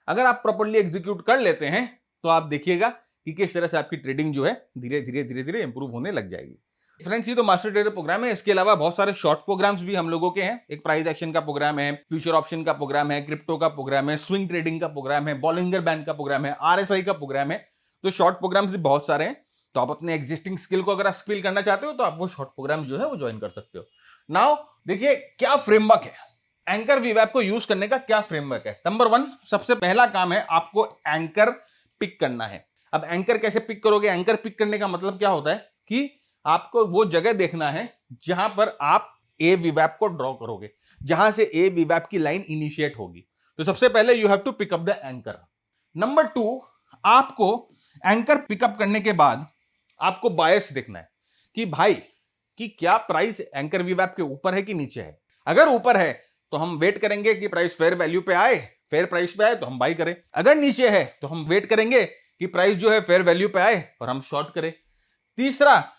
अगर आप प्रॉपर्ली एग्जीक्यूट कर लेते हैं तो आप देखिएगा कि किस तरह से आपकी ट्रेडिंग जो है धीरे धीरे धीरे धीरे इंप्रूव होने लग जाएगी। फ्रेंड्स, ये तो मास्टर ट्रेडर प्रोग्राम है, इसके अलावा बहुत सारे शॉर्ट प्रोग्राम्स भी हम लोगों के हैं। एक प्राइस एक्शन का प्रोग्राम है, फ्यूचर ऑप्शन का प्रोग्राम है, क्रिप्टो का प्रोग्राम है, स्विंग ट्रेडिंग का प्रोग्राम है, बॉलिंगर बैंड का प्रोग्राम है, आरएसआई का प्रोग्राम है। तो शॉर्ट प्रोग्राम्स भी बहुत सारे हैं। तो आप अपने एग्जिस्टिंग स्किल को अगर आप स्किल करना चाहते हो तो आप वो शॉर्ट प्रोग्राम जो है वो ज्वाइन कर सकते हो। नाउ देखिए क्या फ्रेमवर्क है, एंकर वीवैप को यूज करने का क्या फ्रेमवर्क है। नंबर 1, सबसे पहला काम है आपको एंकर पिक करना है। अब एंकर कैसे पिक करोगे? एंकर पिक करने का मतलब क्या होता है कि आपको वो जगह देखना है जहां पर आप ए वीवैप को ड्रॉ करोगे, जहां से ए वीवैप की लाइन इनिशिएट होगी। तो सबसे पहले you have to pick up the anchor. Number 2, आपको एंकर पिकअप करने के बाद आपको बायस देखना है कि भाई कि क्या प्राइस एंकर वीवैप के ऊपर है कि नीचे है। अगर ऊपर है तो हम वेट करेंगे कि प्राइस फेयर वैल्यू पे आए, फेयर प्राइस पे आए तो हम बाई करें। अगर नीचे है तो हम वेट करेंगे कि प्राइस जो है फेयर वैल्यू पे आए और हम शॉर्ट करें। तीसरा,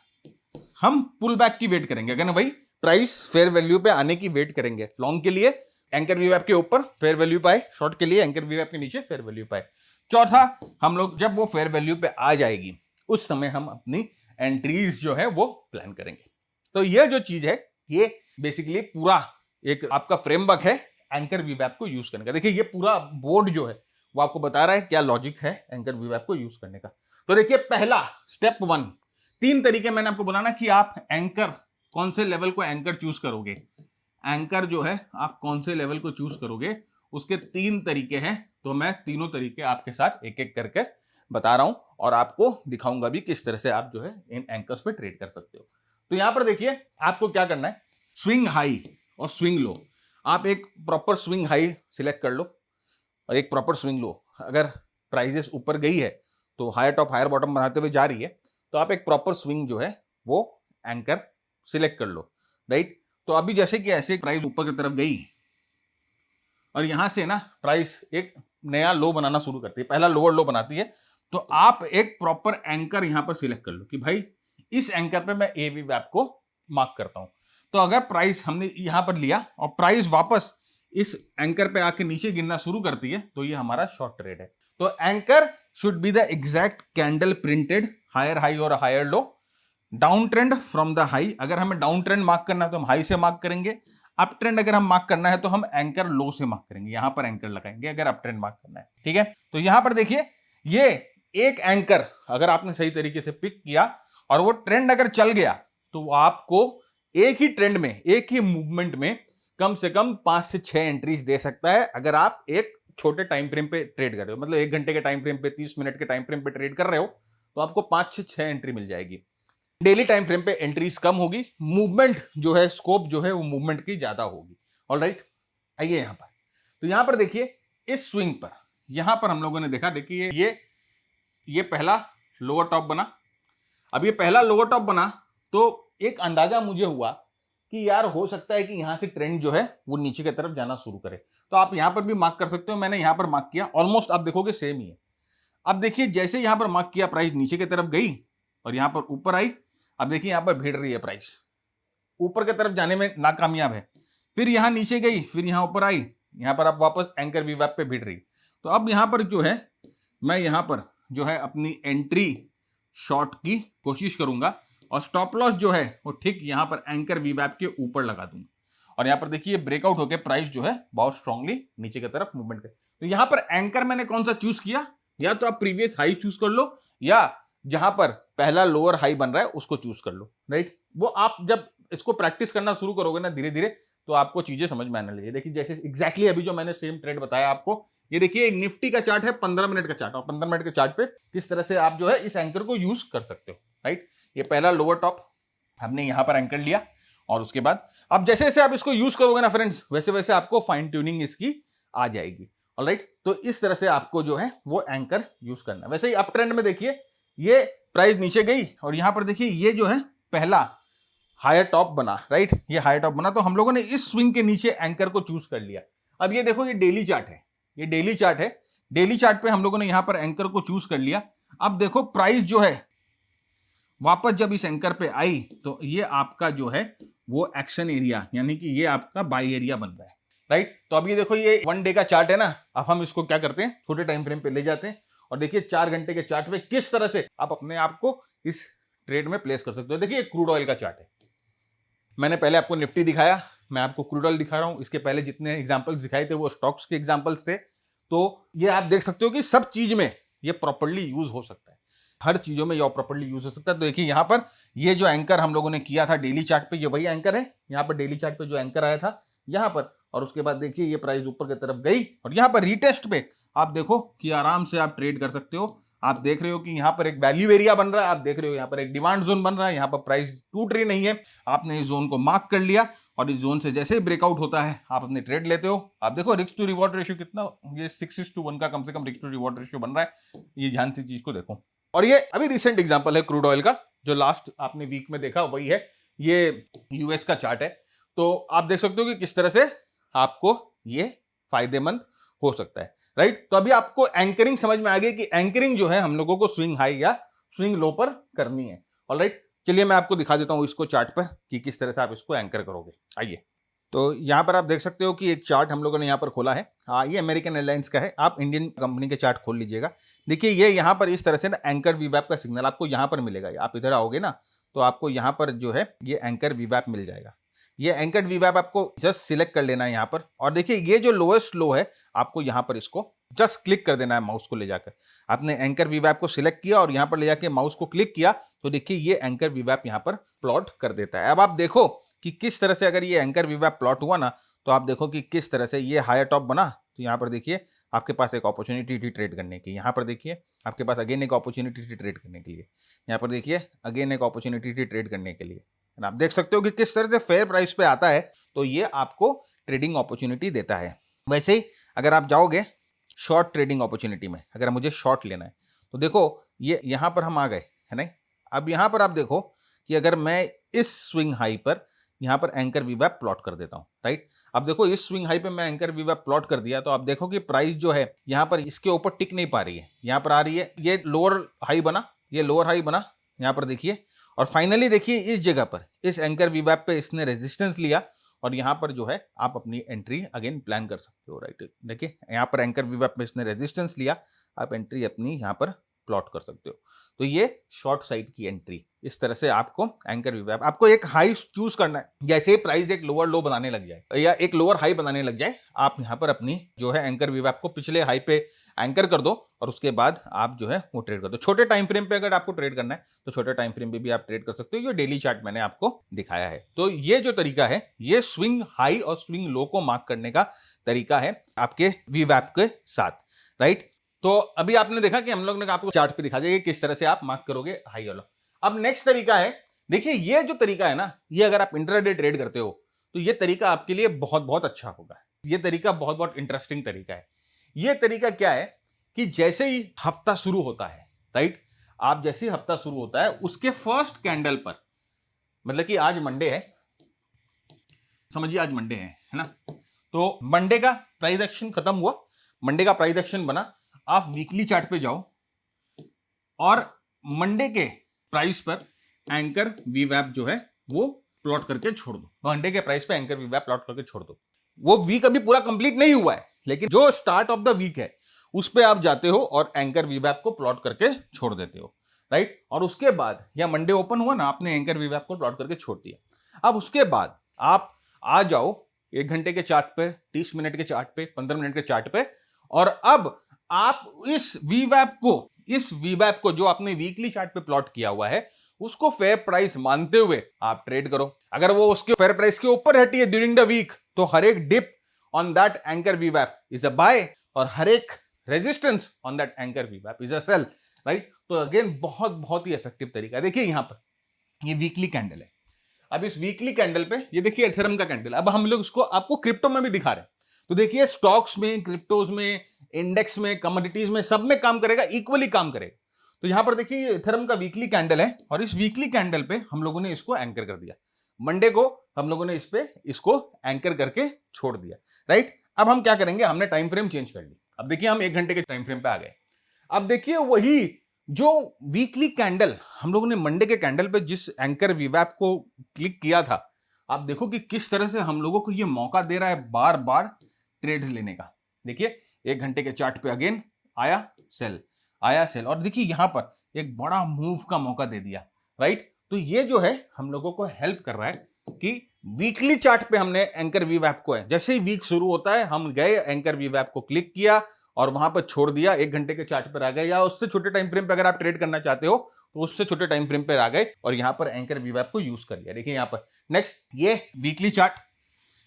हम पुल बैक की वेट करेंगे, अगर भाई प्राइस फेयर वैल्यू पे आने की वेट करेंगे। लॉन्ग के लिए एंकर वीवैप के ऊपर फेयर वैल्यू पे आए, शॉर्ट के लिए एंकर वीवैप के नीचे फेयर वैल्यू पे आए। चौथा, हम लोग जब वो फेयर वैल्यू पे आ जाएगी उस समय हम अपनी एंट्रीज जो है वो प्लान करेंगे। तो ये जो चीज है ये बेसिकली पूरा एक आपका फ्रेमवर्क है एंकर वीवैप को यूज करने का। देखिए ये पूरा बोर्ड जो है वो आपको बता रहा है क्या लॉजिक है एंकर वीवैप को यूज करने का। तो देखिए पहला स्टेप 1, 3 तरीके मैंने आपको बोला ना कि आप एंकर कौन से लेवल को एंकर चूज करोगे, एंकर जो है आप कौन से लेवल को चूज करोगे, उसके 3 तरीके हैं। तो मैं तीनों तरीके आपके साथ एक एक करके बता रहा हूं और आपको दिखाऊंगा भी किस तरह से आप जो है इन एंकर्स पे ट्रेड कर सकते हो। तो यहां पर देखिए आपको क्या करना है, स्विंग हाई और स्विंग लो। आप एक प्रॉपर स्विंग हाई सिलेक्ट कर लो और एक प्रॉपर स्विंग लो। अगर प्राइजेस ऊपर गई है तो हायर टॉप हायर बॉटम बनाते हुए जा रही है तो आप एक प्रॉपर स्विंग जो है वो एंकर सिलेक्ट कर लो, राइट। तो अभी जैसे कि ऐसे प्राइस ऊपर की तरफ गई और यहां से ना प्राइस एक नया लो बनाना शुरू करती है, पहला लोअर लो बनाती है, तो आप एक प्रॉपर एंकर यहां पर सिलेक्ट कर लो कि भाई इस एंकर पे मैं ए वीवैप को मार्क करता हूं। तो अगर प्राइस हमने यहां पर लिया और प्राइस वापस इस एंकर पे आके नीचे गिरना शुरू करती है तो ये हमारा शॉर्ट ट्रेड है। तो anchor should be the exact candle printed higher high और higher low, down trend from the high. अगर हमें डाउन ट्रेंड मार्क करना है तो हम हाई से मार्क करेंगे, अप ट्रेंड अगर हम मार्क करना है तो हम एंकर लो से मार्क करेंगे, यहां पर एंकर लगाएंगे अगर अप ट्रेंड मार्क करना है, ठीक है। तो यहां पर देखिए ये एक एंकर अगर आपने सही तरीके से पिक किया और वो ट्रेंड अगर चल गया तो आपको एक ही ट्रेंड में एक ही मूवमेंट में कम से कम 5 से 6 एंट्रीज दे सकता है। अगर आप एक छोटे टाइम फ्रेम पे ट्रेड कर रहे हो, मतलब 1 घंटे के टाइम फ्रेम पे 30 मिनट के टाइम फ्रेम पे ट्रेड कर रहे हो तो आपको 5 से 6 एंट्री मिल जाएगी। डेली टाइम फ्रेम पे एंट्रीज कम होगी, मूवमेंट जो है स्कोप जो है वो मूवमेंट की ज्यादा होगी। ऑलराइट, आइए यहां पर। तो यहां पर देखिए इस स्विंग पर यहां पर हम लोगों ने देखा, देखिए ये पहला लोअर टॉप बना। अब ये पहला लोअर टॉप बना तो एक अंदाजा मुझे हुआ कि यार हो सकता है कि यहां से ट्रेंड जो है वो नीचे की तरफ जाना शुरू करे। तो आप यहां पर भी मार्क कर सकते हो, मैंने यहां पर मार्क किया, ऑलमोस्ट आप देखोगे सेम ही है। अब देखिए जैसे यहां पर मार्क किया प्राइस नीचे की तरफ गई और यहां पर ऊपर आई। अब देखिए यहां पर भिड़ रही है, प्राइस ऊपर की तरफ जाने में नाकामयाब है, फिर यहां नीचे गई, फिर यहां ऊपर आई, यहां पर आप वापस एंकर वीवैप पे भिड़ रही। तो अब यहां पर जो है मैं यहां पर जो है अपनी एंट्री शॉर्ट की कोशिश करूंगा और स्टॉप लॉस जो है वो ठीक यहां पर एंकर वीवैप के ऊपर लगा दूंगा। और यहां पर देखिए ब्रेकआउट होकर प्राइस जो है बहुत स्ट्रांगली नीचे की तरफ मूवमेंट करे। तो यहां पर एंकर मैंने कौन सा चूज किया, या तो आप प्रीवियस हाई चूज कर लो या जहां पर पहला लोअर हाई बन रहा है उसको चूज कर लो, राइट। वो आप जब इसको प्रैक्टिस करना शुरू करोगे ना धीरे धीरे तो आपको चीजें समझ में आने लगी। देखिए जैसे एग्जैक्टली अभी जो मैंने सेम ट्रेड बताया आपको, ये देखिए निफ्टी का चार्ट है 15 मिनट का चार्ट, और 15 मिनट के चार्ट पे किस तरह से आप जो है इस एंकर को यूज कर सकते हो, राइट। ये पहला लोअर टॉप हमने यहां पर एंकर लिया और उसके बाद अब जैसे जैसे आप इसको यूज करोगे ना फ्रेंड्स वैसे वैसे आपको फाइन ट्यूनिंग इसकी आ जाएगी, ऑलराइट। तो इस तरह से आपको जो है वो एंकर यूज करना है। वैसे ही अप ट्रेंड में देखिए ये प्राइस नीचे गई और यहां पर देखिए ये जो है पहला हायर टॉप बना, राइट, ये हायर टॉप बना, तो हम लोगों ने इस स्विंग के नीचे एंकर को चूज कर लिया। अब ये देखो, ये डेली चार्ट है, ये डेली चार्ट है, डेली चार्ट पे हम लोगों ने यहां पर एंकर को चूज कर लिया। अब देखो प्राइस जो है वापस जब इस एंकर पे आई तो ये आपका जो है वो एक्शन एरिया, यानी कि ये आपका बाई एरिया बन रहा है, राइट। तो अब ये देखो, ये 1 डे का चार्ट है ना, अब हम इसको क्या करते हैं, छोटे टाइम फ्रेम पे ले जाते हैं और देखिए 4 घंटे के चार्ट पे किस तरह से आप अपने आप को इस ट्रेड में प्लेस कर सकते हो। देखिए क्रूड ऑयल का चार्ट है, मैंने पहले आपको निफ्टी दिखाया, मैं आपको क्रूड ऑयल दिखा रहा हूं। इसके पहले जितने एग्जांपल्स दिखाए थे वो स्टॉक्स के एग्जांपल्स थे। तो ये आप देख सकते हो कि सब चीज में ये प्रॉपर्ली यूज हो सकता है, हर चीजों में ये प्रॉपर्ली यूज हो सकता है। तो देखिए यहां पर ये जो एंकर हम लोगों ने किया था डेली चार्ट पे, ये वही एंकर है, यहां पर डेली चार्ट पे जो एंकर आया था यहां पर, और उसके बाद देखिए ये प्राइस ऊपर की तरफ गई और यहां पर रीटेस्ट पे आप देखो कि आराम से आप ट्रेड कर सकते हो। आप देख रहे हो कि यहां पर एक वैल्यू एरिया बन रहा है, आप देख रहे हो यहां पर एक डिमांड जोन बन रहा है, यहां पर प्राइस टूट रही नहीं है, आपने इस जोन को मार्क कर लिया और इस जोन से जैसे ही ब्रेकआउट होता है आप अपने ट्रेड लेते हो। आप देखो रिस्क टू रिवॉर्ड रेशियो कितना, ये 6:1 का कम से कम रिस्क टू रिवॉर्ड रेशियो बन रहा है, ये ध्यान से चीज को देखो। और ये अभी रिसेंट एग्जांपल है क्रूड ऑयल का, जो लास्ट आपने वीक में देखा वही है, ये यूएस का चार्ट है। तो आप देख सकते हो कि किस तरह से आपको ये फायदेमंद हो सकता है, राइट। तो अभी आपको एंकरिंग समझ में आ गई कि एंकरिंग जो है हम लोगों को स्विंग हाई या स्विंग लो पर करनी है, ऑलराइट। चलिए मैं आपको दिखा देता हूं इसको चार्ट पर कि किस तरह से आप इसको एंकर करोगे। आइए, तो यहां पर आप देख सकते हो कि एक चार्ट हम लोगों ने यहां पर खोला है, ये अमेरिकन एयरलाइंस का है, आप इंडियन कंपनी के चार्ट खोल लीजिएगा। देखिए ये यहां पर इस तरह से ना एंकर वीवैप का सिग्नल आपको यहां पर मिलेगा, आप इधर आओगे ना तो आपको यहां पर जो है ये एंकर वीवैप मिल जाएगा। ये एंकर वीवैप आपको जस्ट सिलेक्ट कर लेना है यहां पर, और देखिए ये जो लोएस्ट लो है आपको यहां पर इसको जस्ट क्लिक कर देना है माउस को ले जाकर। आपने एंकर वीवैप को सिलेक्ट किया और यहां पर ले जाके माउस को क्लिक किया तो देखिए ये एंकर वीवैप यहां पर प्लॉट कर देता है। अब आप देखो कि किस तरह से अगर ये एंकर वीवैप प्लॉट हुआ ना तो आप देखो कि किस तरह से ये हायर टॉप बना, तो यहाँ पर देखिए आपके पास एक अपॉर्चुनिटी थी ट्रेड करने की, यहाँ पर देखिए आपके पास अगेन एक अपॉर्चुनिटी थी ट्रेड करने के लिए, यहाँ पर देखिए अगेन एक अपॉर्चुनिटी थी ट्रेड करने के लिए। आप देख सकते हो कि किस तरह से फेयर प्राइस पे आता है तो ये आपको ट्रेडिंग अपॉर्चुनिटी देता है। वैसे ही अगर आप जाओगे शॉर्ट ट्रेडिंग अपॉर्चुनिटी में, अगर मुझे शॉर्ट लेना है तो देखो ये यहाँ पर हम आ गए है ना। अब यहाँ पर आप देखो कि अगर मैं इस स्विंग हाई पर यहाँ पर एंकर वीवैप प्लॉट कर देता हूँ, राइट। अब देखो इस स्विंग हाई पे मैं एंकर वीवैप प्लॉट कर दिया तो आप देखो कि प्राइस जो है यहाँ पर इसके ऊपर टिक नहीं पा रही है, यहाँ पर आ रही है, ये लोअर हाई बना, ये लोअर हाई बना यहाँ पर देखिए, और फाइनली देखिए इस जगह पर इस एंकर वीवैप पे इसने रेजिस्टेंस लिया और यहाँ पर जो है आप अपनी एंट्री अगेन प्लान कर सकते हो, राइट। देखिए यहाँ पर एंकर वीवैप में इसने रेजिस्टेंस लिया, आप एंट्री अपनी यहाँ पर प्लॉट कर सकते हो। तो ये शॉर्ट साइड की एंट्री, इस तरह से आपको एंकर वीवैप, आपको एक हाई चूज करना है, जैसे ही प्राइस एक लोअर लो बनाने लग जाए या एक लोअर हाई बनाने लग जाए आप यहाँ पर अपनी जो है एंकर वीवैप को पिछले हाई पे एंकर कर दो और उसके बाद आप जो है वो ट्रेड कर दो। छोटे टाइम फ्रेम पे अगर आपको ट्रेड करना है तो छोटे टाइम फ्रेम पे भी आप ट्रेड कर सकते हो, ये डेली चार्ट मैंने आपको दिखाया है। तो ये जो तरीका है ये स्विंग हाई और स्विंग लो को मार्क करने का तरीका है आपके वीवैप के साथ, राइट। तो अभी आपने देखा कि हम लोग ने आपको चार्ट पे दिखा दिया कि किस तरह से आप मार्क करोगे हाई और लो। अब नेक्स्ट तरीका है, देखिए ये जो तरीका है ना, ये अगर आप इंट्राडे ट्रेड करते हो तो ये तरीका आपके लिए बहुत बहुत अच्छा होगा, ये तरीका बहुत बहुत इंटरेस्टिंग तरीका है। ये तरीका क्या है कि जैसे ही हफ्ता शुरू होता है, राइट, आप जैसे ही हफ्ता शुरू होता है उसके फर्स्ट कैंडल पर, मतलब कि आज मंडे है, समझिए आज मंडे है ना, तो मंडे का प्राइस एक्शन खत्म हुआ, मंडे का प्राइस एक्शन बना, आप वीकली चार्ट पे जाओ और मंडे के प्राइस पर एंकर वीवैप जो है वो प्लॉट करके छोड़ दो, मंडे के प्राइस पे एंकर वीवैप प्लॉट करके छोड़ दो। वो वीक अभी पूरा कंप्लीट नहीं हुआ है, लेकिन जो स्टार्ट ऑफ द वीक है उस पे आप जाते हो और एंकर वीवैप को प्लॉट करके छोड़ देते हो, राइट। और उसके बाद या मंडे ओपन हुआ ना, आपने एंकर वीवैप को प्लॉट करके छोड़ दिया। अब उसके बाद आप आ जाओ 1 घंटे के चार्ट पे, 30 मिनट के चार्ट पे, 15 मिनट के चार्ट पे, और अब आप इस वीवैप को जो आपने वीकली चार्ट पे प्लॉट किया हुआ है उसको फेयर प्राइस मानते हुए आप ट्रेड करो। अगर वो उसके फेयर प्राइस के ऊपर हटी है ड्यूरिंग द वीक तो हर एक डिप ऑन दैट एंकर वीवैप इज अ बाय और हर एक रेजिस्टेंस ऑन दैट एंकर वीवैप इज अ सेल, राइट। तो अगेन बहुत बहुत ही इफेक्टिव तरीका है। देखिए यहां पर ये वीकली कैंडल है, अब इस वीकली कैंडल पे ये देखिए एथेरियम का कैंडल, अब हम लोग इसको आपको क्रिप्टो में भी दिखा रहे हैं। तो देखिए स्टॉक्स में, क्रिप्टोज में, इंडेक्स में, कमोडिटीज में, सब में काम करेगा, इक्वली काम करेगा। तो यहां पर देखिए ये इथेरियम का वीकली कैंडल है और इस वीकली कैंडल पे हम लोगों ने इसको एंकर कर दिया। मंडे को हम लोगों ने इस पे इसको एंकर करके छोड़ दिया, राइट। अब हम क्या करेंगे, हमने टाइम फ्रेम चेंज कर ली। अब देखिए हम 1 घंटे के टाइम फ्रेम पे आ गए। अब देखिए वही जो वीकली कैंडल हम लोगों ने मंडे के कैंडल पे जिस एंकर वीवैप को क्लिक किया था, आप देखो कि किस तरह से हम लोगों को ये मौका दे रहा है बार बार ट्रेड्स लेने का। देखिए 1 घंटे के चार्ट पे अगेन आया सेल, आया सेल, और देखिए यहां पर एक बड़ा मूव का मौका दे दिया, राइट। तो ये जो है हम लोगों को हेल्प कर रहा है कि वीकली चार्ट पे हमने एंकर वीवैप को है, जैसे ही वीक शुरू होता है हम गए एंकर वीवैप को क्लिक किया और वहां पर छोड़ दिया, 1 घंटे के चार्ट पर आ गए, या उससे छोटे टाइम फ्रेम पे अगर आप ट्रेड करना चाहते हो तो उससे छोटे टाइम फ्रेम पर आ गए और यहां पर एंकर वीवैप को यूज कर लिया। देखिए यहां पर नेक्स्ट ये वीकली चार्ट,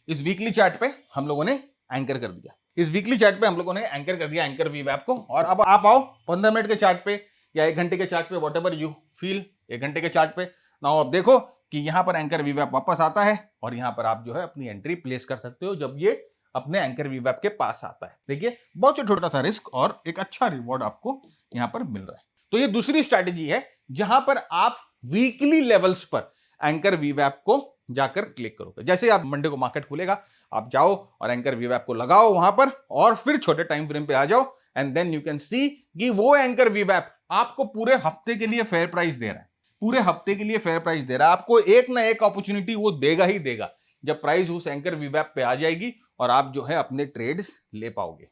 इस वीकली चार्ट पे हम लोगों ने एंकर कर दिया, इस वीकली चार्ट पे हम लोगों ने एंकर कर दिया एंकर वीवैप को। और अब आप आओ 15 मिनट के चार्ट पे या 1 घंटे के चार्ट पे, व्हाटएवर यू फील, 1 घंटे के चार्ट पे। नाउ अब देखो कि यहां पर एंकर वीवैप वापस आता है और यहां पर आप जो है अपनी एंट्री प्लेस कर सकते हो जब ये अपने एंकर वीवैप के पास आता है। देखिए बहुत छोटा सा रिस्क और एक अच्छा रिवॉर्ड आपको यहां पर मिल रहा है। तो ये दूसरी स्ट्रैटेजी है जहां पर आप वीकली लेवल्स पर एंकर वीवैप को जाकर क्लिक करोगे। जैसे आप मंडे को मार्केट खुलेगा, आप जाओ और एंकर वीवैप को लगाओ वहां पर और फिर छोटे टाइम फ्रेम पे आ जाओ and then you can see कि वो एंकर वीवैप आपको पूरे हफ्ते के लिए फेयर प्राइस दे रहा है, पूरे हफ्ते के लिए फेयर प्राइस दे रहा है। आपको एक ना एक अपॉर्चुनिटी वो देगा ही देगा जब प्राइस उस एंकर वीवैप पे आ जाएगी और आप जो है अपने ट्रेड्स ले पाओगे।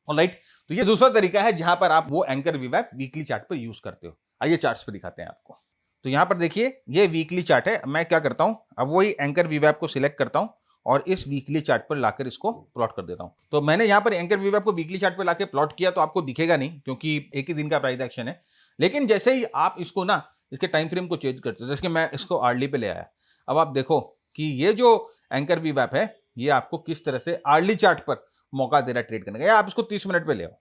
ऑलराइट, तो ये दूसरा तरीका है जहां पर आप वो एंकर वीवैप वीकली चार्ट पर यूज करते हो। आइए चार्ट्स पे दिखाते हैं आपको। तो यहां पर देखिए ये वीकली चार्ट है। मैं क्या करता हूं, अब वही एंकर वीवैप को सिलेक्ट करता हूं और इस वीकली चार्ट पर लाकर इसको प्लॉट कर देता हूं। तो मैंने यहां पर एंकर वीवैप को वीकली चार्ट पर लाकर प्लॉट किया तो आपको दिखेगा नहीं क्योंकि एक ही दिन का प्राइस एक्शन है। लेकिन जैसे ही आप इसको ना इसके टाइम फ्रेम को चेंज करते हो, जैसे कि मैं इसको आर्ली पे ले आया, अब आप देखो कि ये जो एंकर वीवैप है ये आपको किस तरह से आर्ली चार्ट पर मौका दे रहा है ट्रेड करने का। या आप इसको 30 मिनट पे ले आओ,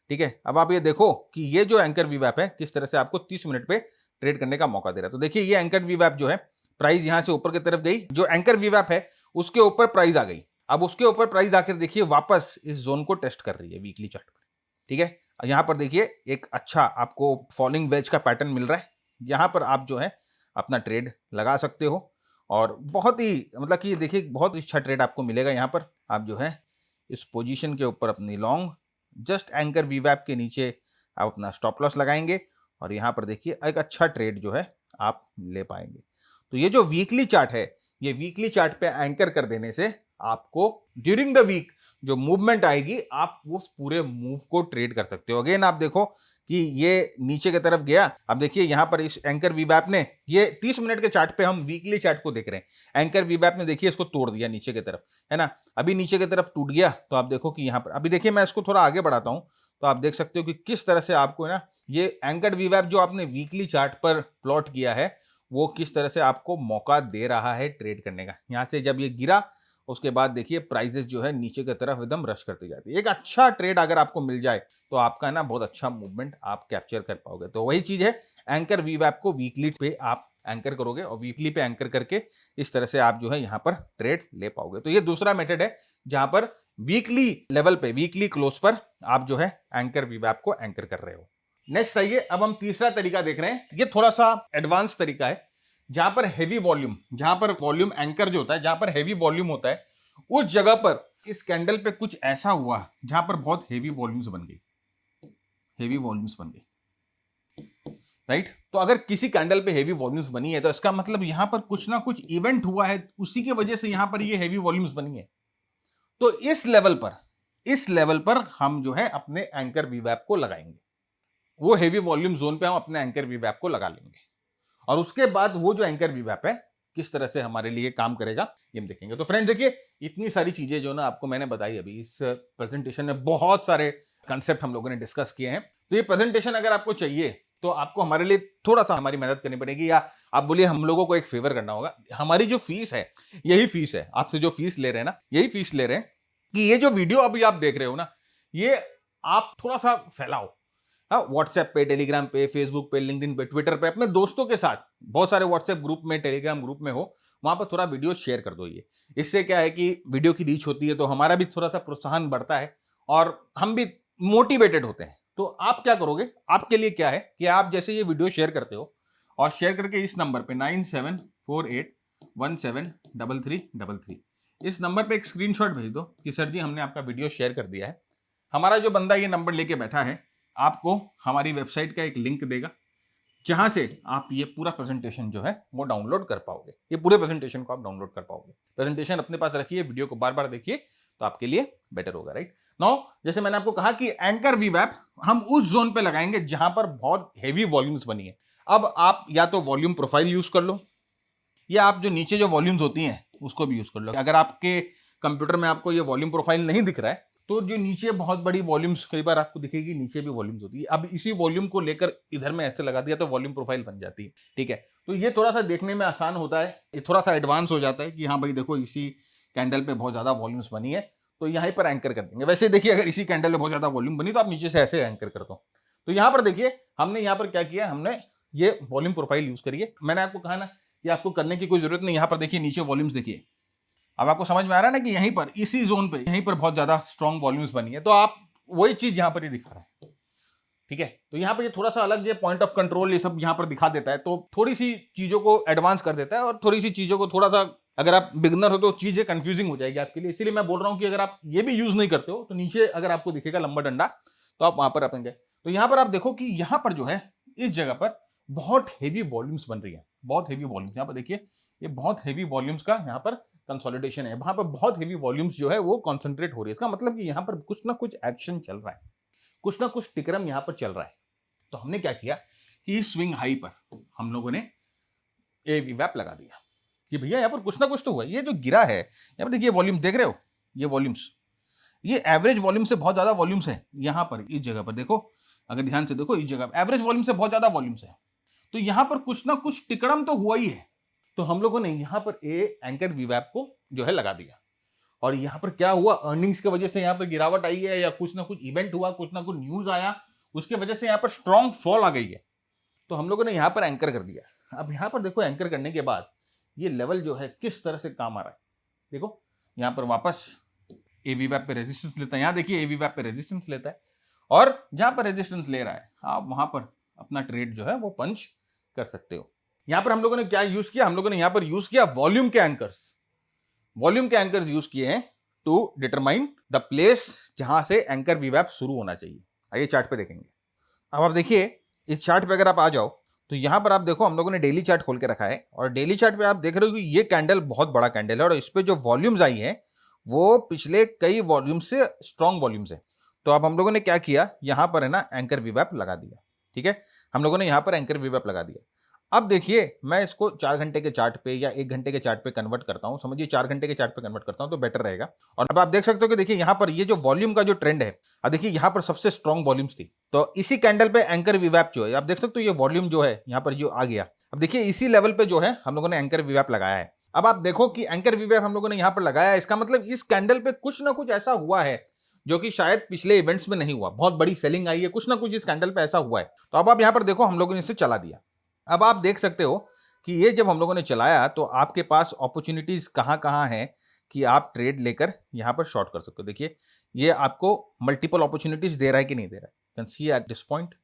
ठीक है। अब आप ये देखो कि ये जो एंकर वीवैप है किस तरह से आपको 30 मिनट पे ट्रेड करने का मौका दे रहा है। तो देखिए ये एंकर वीवैप जो है प्राइस यहां से ऊपर की तरफ गई, जो एंकर वीवैप है उसके ऊपर प्राइस आ गई। अब उसके ऊपर प्राइस आकर देखिए वापस इस जोन को टेस्ट कर रही है वीकली चार्ट पर, ठीक है। यहां पर देखिए एक अच्छा आपको फॉलिंग वेज का पैटर्न मिल रहा है, यहां पर आप जो है अपना ट्रेड लगा सकते हो और बहुत ही मतलब कि देखिए बहुत अच्छा ट्रेड आपको मिलेगा। यहां पर आप जो है इस पोजीशन के ऊपर अपनी लॉन्ग जस्ट एंकर वीवैप के नीचे आप अपना स्टॉप लॉस लगाएंगे और यहां पर देखिए एक अच्छा ट्रेड जो है आप ले पाएंगे। तो ये जो वीकली चार्ट है, ये वीकली चार्ट पे एंकर कर देने से आपको ड्यूरिंग द वीक जो मूवमेंट आएगी आप उस पूरे मूव को ट्रेड कर सकते हो। अगेन आप देखो कि ये नीचे की तरफ गया। अब देखिए यहां पर इस एंकर वीवैप ने, ये 30 मिनट के चार्ट पे हम वीकली चार्ट को देख रहे हैं, एंकर वीवैप ने देखिए इसको तोड़ दिया नीचे की तरफ, है ना। अभी नीचे की तरफ टूट गया तो आप देखो कि यहां पर अभी देखिए मैं इसको थोड़ा आगे बढ़ाता हूं तो आप देख सकते हो कि किस तरह से आपको ना ये एंकर वीवैप जो आपने वीकली चार्ट पर प्लॉट किया है वो किस तरह से आपको मौका दे रहा है ट्रेड करने का। यहां से जब ये गिरा उसके बाद देखिए प्राइसेस जो है नीचे की तरफ एकदम रश करती जाती है। एक अच्छा ट्रेड अगर आपको मिल जाए तो आपका ना बहुत अच्छा मूवमेंट आप कैप्चर कर पाओगे। तो वही चीज है, एंकर वीवैप को वीकली पे आप एंकर करोगे और वीकली पे एंकर करके इस तरह से आप जो है यहाँ पर ट्रेड ले पाओगे। तो ये दूसरा मेथड है जहां पर वीकली लेवल पे, वीकली क्लोज पर आप जो है एंकर वीवैप को एंकर कर रहे हो। नेक्स्ट आइए अब हम तीसरा तरीका देख रहे हैं। ये थोड़ा सा एडवांस तरीका है जहां पर हेवी वॉल्यूम, जहां पर वॉल्यूम एंकर जो होता है, जहां पर हेवी वॉल्यूम होता है उस जगह पर इस कैंडल पे कुछ ऐसा हुआ जहां पर बहुत हेवी वॉल्यूम्स बन गई, हेवी वॉल्यूम्स बन गई, राइट। तो अगर किसी कैंडल पे हेवी वॉल्यूम्स बनी है तो इसका मतलब यहां पर कुछ ना कुछ इवेंट हुआ है, उसी की वजह से यहां पर ये हेवी वॉल्यूम्स बनी है। तो इस लेवल पर हम जो है अपने एंकर वीवैप को लगाएंगे, वो हेवी वॉल्यूम जोन पे हम अपने एंकर वीवैप को लगा लेंगे और उसके बाद वो जो एंकर वीवैप है किस तरह से हमारे लिए काम करेगा ये हम देखेंगे। तो फ्रेंड्स देखिए इतनी सारी चीजें जो ना आपको मैंने बताई अभी इस प्रेजेंटेशन में, बहुत सारे कंसेप्ट हम लोगों ने डिस्कस किए हैं। तो ये प्रेजेंटेशन अगर आपको चाहिए तो आपको हमारे लिए थोड़ा सा हमारी मदद करनी पड़ेगी, या आप बोलिए हम लोगों को एक फेवर करना होगा। हमारी जो फीस है यही फीस है, आपसे जो फीस ले रहे हैं ना यही फीस ले रहे हैं कि ये जो वीडियो अभी आप देख रहे हो ना ये आप थोड़ा सा फैलाओ, व्हाट्सएप पे, टेलीग्राम पे, फेसबुक पे, लिंक्डइन पे, ट्विटर पे, अपने दोस्तों के साथ, बहुत सारे व्हाट्सएप ग्रुप में, टेलीग्राम ग्रुप में हो, वहां पर थोड़ा वीडियो शेयर कर दो। ये इससे क्या है कि वीडियो की रीच होती है तो हमारा भी थोड़ा सा प्रोत्साहन बढ़ता है और हम भी मोटिवेटेड होते हैं। तो आप क्या करोगे, आपके लिए क्या है कि आप जैसे ये वीडियो शेयर करते हो और शेयर करके इस नंबर पे 9748173333 इस नंबर पे एक स्क्रीनशॉट भेज दो कि सर जी हमने आपका वीडियो शेयर कर दिया है। हमारा जो बंदा ये नंबर लेके बैठा है आपको हमारी वेबसाइट का एक लिंक देगा जहां से आप ये पूरा प्रेजेंटेशन जो है वो डाउनलोड कर पाओगे। ये पूरे प्रेजेंटेशन को आप डाउनलोड कर पाओगे। प्रेजेंटेशन अपने पास रखिए, वीडियो को बार बार देखिए तो आपके लिए बेटर होगा, राइट। नाउ जैसे मैंने आपको कहा कि एंकर वीवैप हम उस जोन पे लगाएंगे जहां पर बहुत हेवी वॉल्यूम्स बनी है। अब आप या तो वॉल्यूम प्रोफाइल यूज कर लो या आप जो नीचे जो वॉल्यूम्स होती हैं उसको भी यूज कर लो। अगर आपके कंप्यूटर में आपको ये वॉल्यूम प्रोफाइल नहीं दिख रहा है तो जो नीचे बहुत बड़ी वॉल्यूम्स कई बार आपको दिखेगी, नीचे भी वॉल्यूम्स होती है। अब इसी वॉल्यूम को लेकर इधर में ऐसे लगा दिया तो वॉल्यूम प्रोफाइल बन जाती है, ठीक है। तो ये थोड़ा सा देखने में आसान होता है, ये थोड़ा सा एडवांस हो जाता है कि हाँ भाई देखो इसी कैंडल पे बहुत ज्यादा वॉल्यूम्स बनी है तो यहीं पर एंकर कर देंगे। वैसे देखिए अगर इसी कैंडल में बहुत ज्यादा वॉल्यूम बनी तो आप नीचे से ऐसे एंकर कर दो। तो यहाँ पर देखिए हमने यहाँ पर क्या किया, हमने ये वॉल्यूम प्रोफाइल यूज करिए। मैंने आपको कहा ना कि आपको करने की कोई जरूरत नहीं। यहाँ पर देखिए नीचे वॉल्यूम्स देखिए, अब आपको समझ में आ रहा है ना कि यहीं पर इसी जोन पे यहीं पर बहुत ज्यादा स्ट्रॉन्ग वॉल्यूम्स बनी है। तो आप वही चीज यहां पर ही दिखा रहा है, ठीक है। तो यहां पर ये थोड़ा सा अलग, ये पॉइंट ऑफ कंट्रोल ये सब यहां पर दिखा देता है, तो थोड़ी सी चीजों को एडवांस कर देता है और थोड़ी सी चीजों को थोड़ा सा, अगर आप बिगनर हो तो चीजें कंफ्यूजिंग हो जाएगी आपके लिए। इसीलिए मैं बोल रहा हूं कि अगर आप ये भी यूज नहीं करते हो तो नीचे अगर आपको दिखेगा लंबा डंडा तो आप वहां पर रखेंगे। तो यहां पर आप देखो कि यहां पर जो है इस जगह पर बहुत हेवी वॉल्यूम्स बन रही है, बहुत हेवी वॉल्यूम्स। यहां पर देखिए ये बहुत हेवी वॉल्यूम्स का यहाँ पर कंसोलिडेशन है, वहां पर बहुत हेवी वॉल्यूम्स जो है वो कॉन्सेंट्रेट हो रही है। इसका मतलब कि यहाँ पर कुछ ना कुछ एक्शन चल रहा है, कुछ ना कुछ टिक्रम यहाँ पर चल रहा है। तो हमने क्या किया कि स्विंग हाई पर हम लोगों ने ए वीवैप लगा दिया कि भैया यहाँ पर कुछ ना कुछ तो हुआ। ये जो गिरा है यहाँ पर देखिए वॉल्यूम देख रहे हो, ये वॉल्यूम्स, ये एवरेज वॉल्यूम से बहुत ज्यादा वॉल्यूम्स है। यहाँ पर इस जगह पर देखो, अगर ध्यान से देखो इस जगह एवरेज वॉल्यूम से बहुत ज्यादा वॉल्यूम्स है। तो यहाँ पर कुछ ना कुछ टिकड़म तो हुआ ही है। तो हम लोगों ने यहाँ पर एंकर वीवैप को जो है लगा दिया और यहाँ पर क्या हुआ, अर्निंग्स की वजह से यहाँ पर गिरावट आई है या कुछ ना कुछ इवेंट हुआ, कुछ ना कुछ न्यूज आया, उसके वजह से यहाँ पर स्ट्रॉन्ग फॉल आ गई है। तो हम लोगों ने यहाँ पर एंकर कर दिया। अब यहाँ पर देखो एंकर करने के बाद ये लेवल जो है किस तरह से काम आ रहा है। देखो यहाँ पर वापस ए वीवैप पे रेजिस्टेंस लेता है, यहाँ देखिए ए वीवैप पे रेजिस्टेंस लेता है और जहां पर रेजिस्टेंस ले रहा है आप वहां पर अपना ट्रेड जो है वो पंच कर सकते हो। यहां पर हम लोगों ने क्या यूज किया, हम लोगों ने यहां पर यूज किया वॉल्यूम के एंकर्स। वॉल्यूम के एंकर्स यूज किए हैं टू डिटरमाइन द प्लेस जहां से एंकर वीवैप शुरू होना चाहिए। आइए चार्ट पे देखेंगे। अब आप देखिए इस चार्ट पे अगर आप आ जाओ तो यहां पर आप देखो हम लोगों ने डेली चार्ट खोल के रखा है और डेली चार्ट पे आप देख रहे हो कि ये कैंडल बहुत बड़ा कैंडल है और इस पे जो वॉल्यूम्स आई है वो पिछले कई वॉल्यूम से स्ट्रॉन्ग वॉल्यूम्स है। तो अब हम लोगों ने क्या किया, यहां पर है ना एंकर वीवैप लगा दिया, ठीक है। हम लोगों ने यहां पर एंकर वीवैप लगा दिया। अब देखिए मैं इसको 4 घंटे के चार्ट पे या 1 घंटे के चार्ट पे कन्वर्ट करता हूं, समझिए 4 घंटे के चार्ट पे कन्वर्ट करता हूं तो बेटर रहेगा। और अब आप देख सकते हो कि देखिए यहां पर ये जो वॉल्यूम का जो ट्रेंड है, अब देखिए यहां पर सबसे स्ट्रॉन्ग वॉल्यूम्स थी। तो इसी कैंडल पे एंकर वीवैप जो है आप देख सकते हो, ये वॉल्यूम जो है यहां पर जो आ गया। अब देखिए इसी लेवल पे जो है हम लोगों ने एंकर वीवैप लगाया है। अब आप देखो कि एंकर वीवैप हम लोगों ने यहां पर लगाया है, इसका मतलब इस कैंडल पे कुछ ना कुछ ऐसा हुआ है जो कि शायद पिछले इवेंट्स में नहीं हुआ। बहुत बड़ी सेलिंग आई है, कुछ ना कुछ इस कैंडल पे ऐसा हुआ है। तो अब आप यहां पर देखो हम लोगों ने इसे चला दिया। अब आप देख सकते हो कि ये जब हम लोगों ने चलाया तो आपके पास अपॉर्चुनिटीज कहां हैं कि आप ट्रेड लेकर यहां पर शॉर्ट कर सकते हो। देखिए ये आपको मल्टीपल अपॉर्चुनिटीज दे रहा है कि नहीं दे रहा है। Can see at this point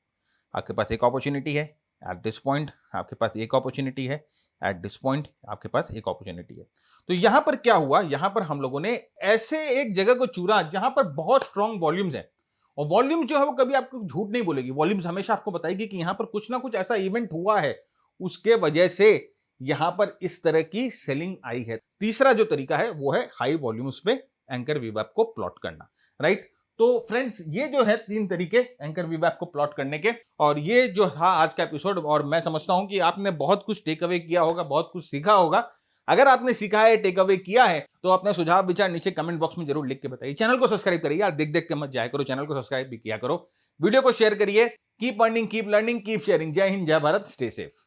आपके पास एक अपॉर्चुनिटी है, एट दिस पॉइंट आपके पास एक अपॉर्चुनिटी है, एट दिस पॉइंट आपके पास एक अपॉर्चुनिटी है। तो यहां पर क्या हुआ, यहां पर हम लोगों ने ऐसे एक जगह को चुना जहां पर बहुत स्ट्रॉन्ग वॉल्यूम्स है। और वॉल्यूम जो है वो कभी आपको झूठ नहीं बोलेगी, वॉल्यूम्स हमेशा आपको बताएगी कि यहां पर कुछ ना कुछ ऐसा इवेंट हुआ है, उसके वजह से यहां पर इस तरह की सेलिंग आई है। तीसरा जो तरीका है वो है हाई वॉल्यूम्स पे एंकर वीवैप को प्लॉट करना, राइट। तो फ्रेंड्स ये जो है 3 तरीके एंकर वीवैप को प्लॉट करने के, और ये जो था आज का एपिसोड। और मैं समझता हूं कि आपने बहुत कुछ टेक अवे किया होगा, बहुत कुछ सीखा होगा। अगर आपने सीखा है, टेक अवे किया है, तो अपने सुझाव विचार नीचे कमेंट बॉक्स में जरूर लिख के बताइए। चैनल को सब्सक्राइब करिए यार, देख देख के मत जाया करो, चैनल को सब्सक्राइब भी किया करो, वीडियो को शेयर करिए। Keep earning, keep learning, keep sharing. जय हिंद, जय भारत, स्टे सेफ।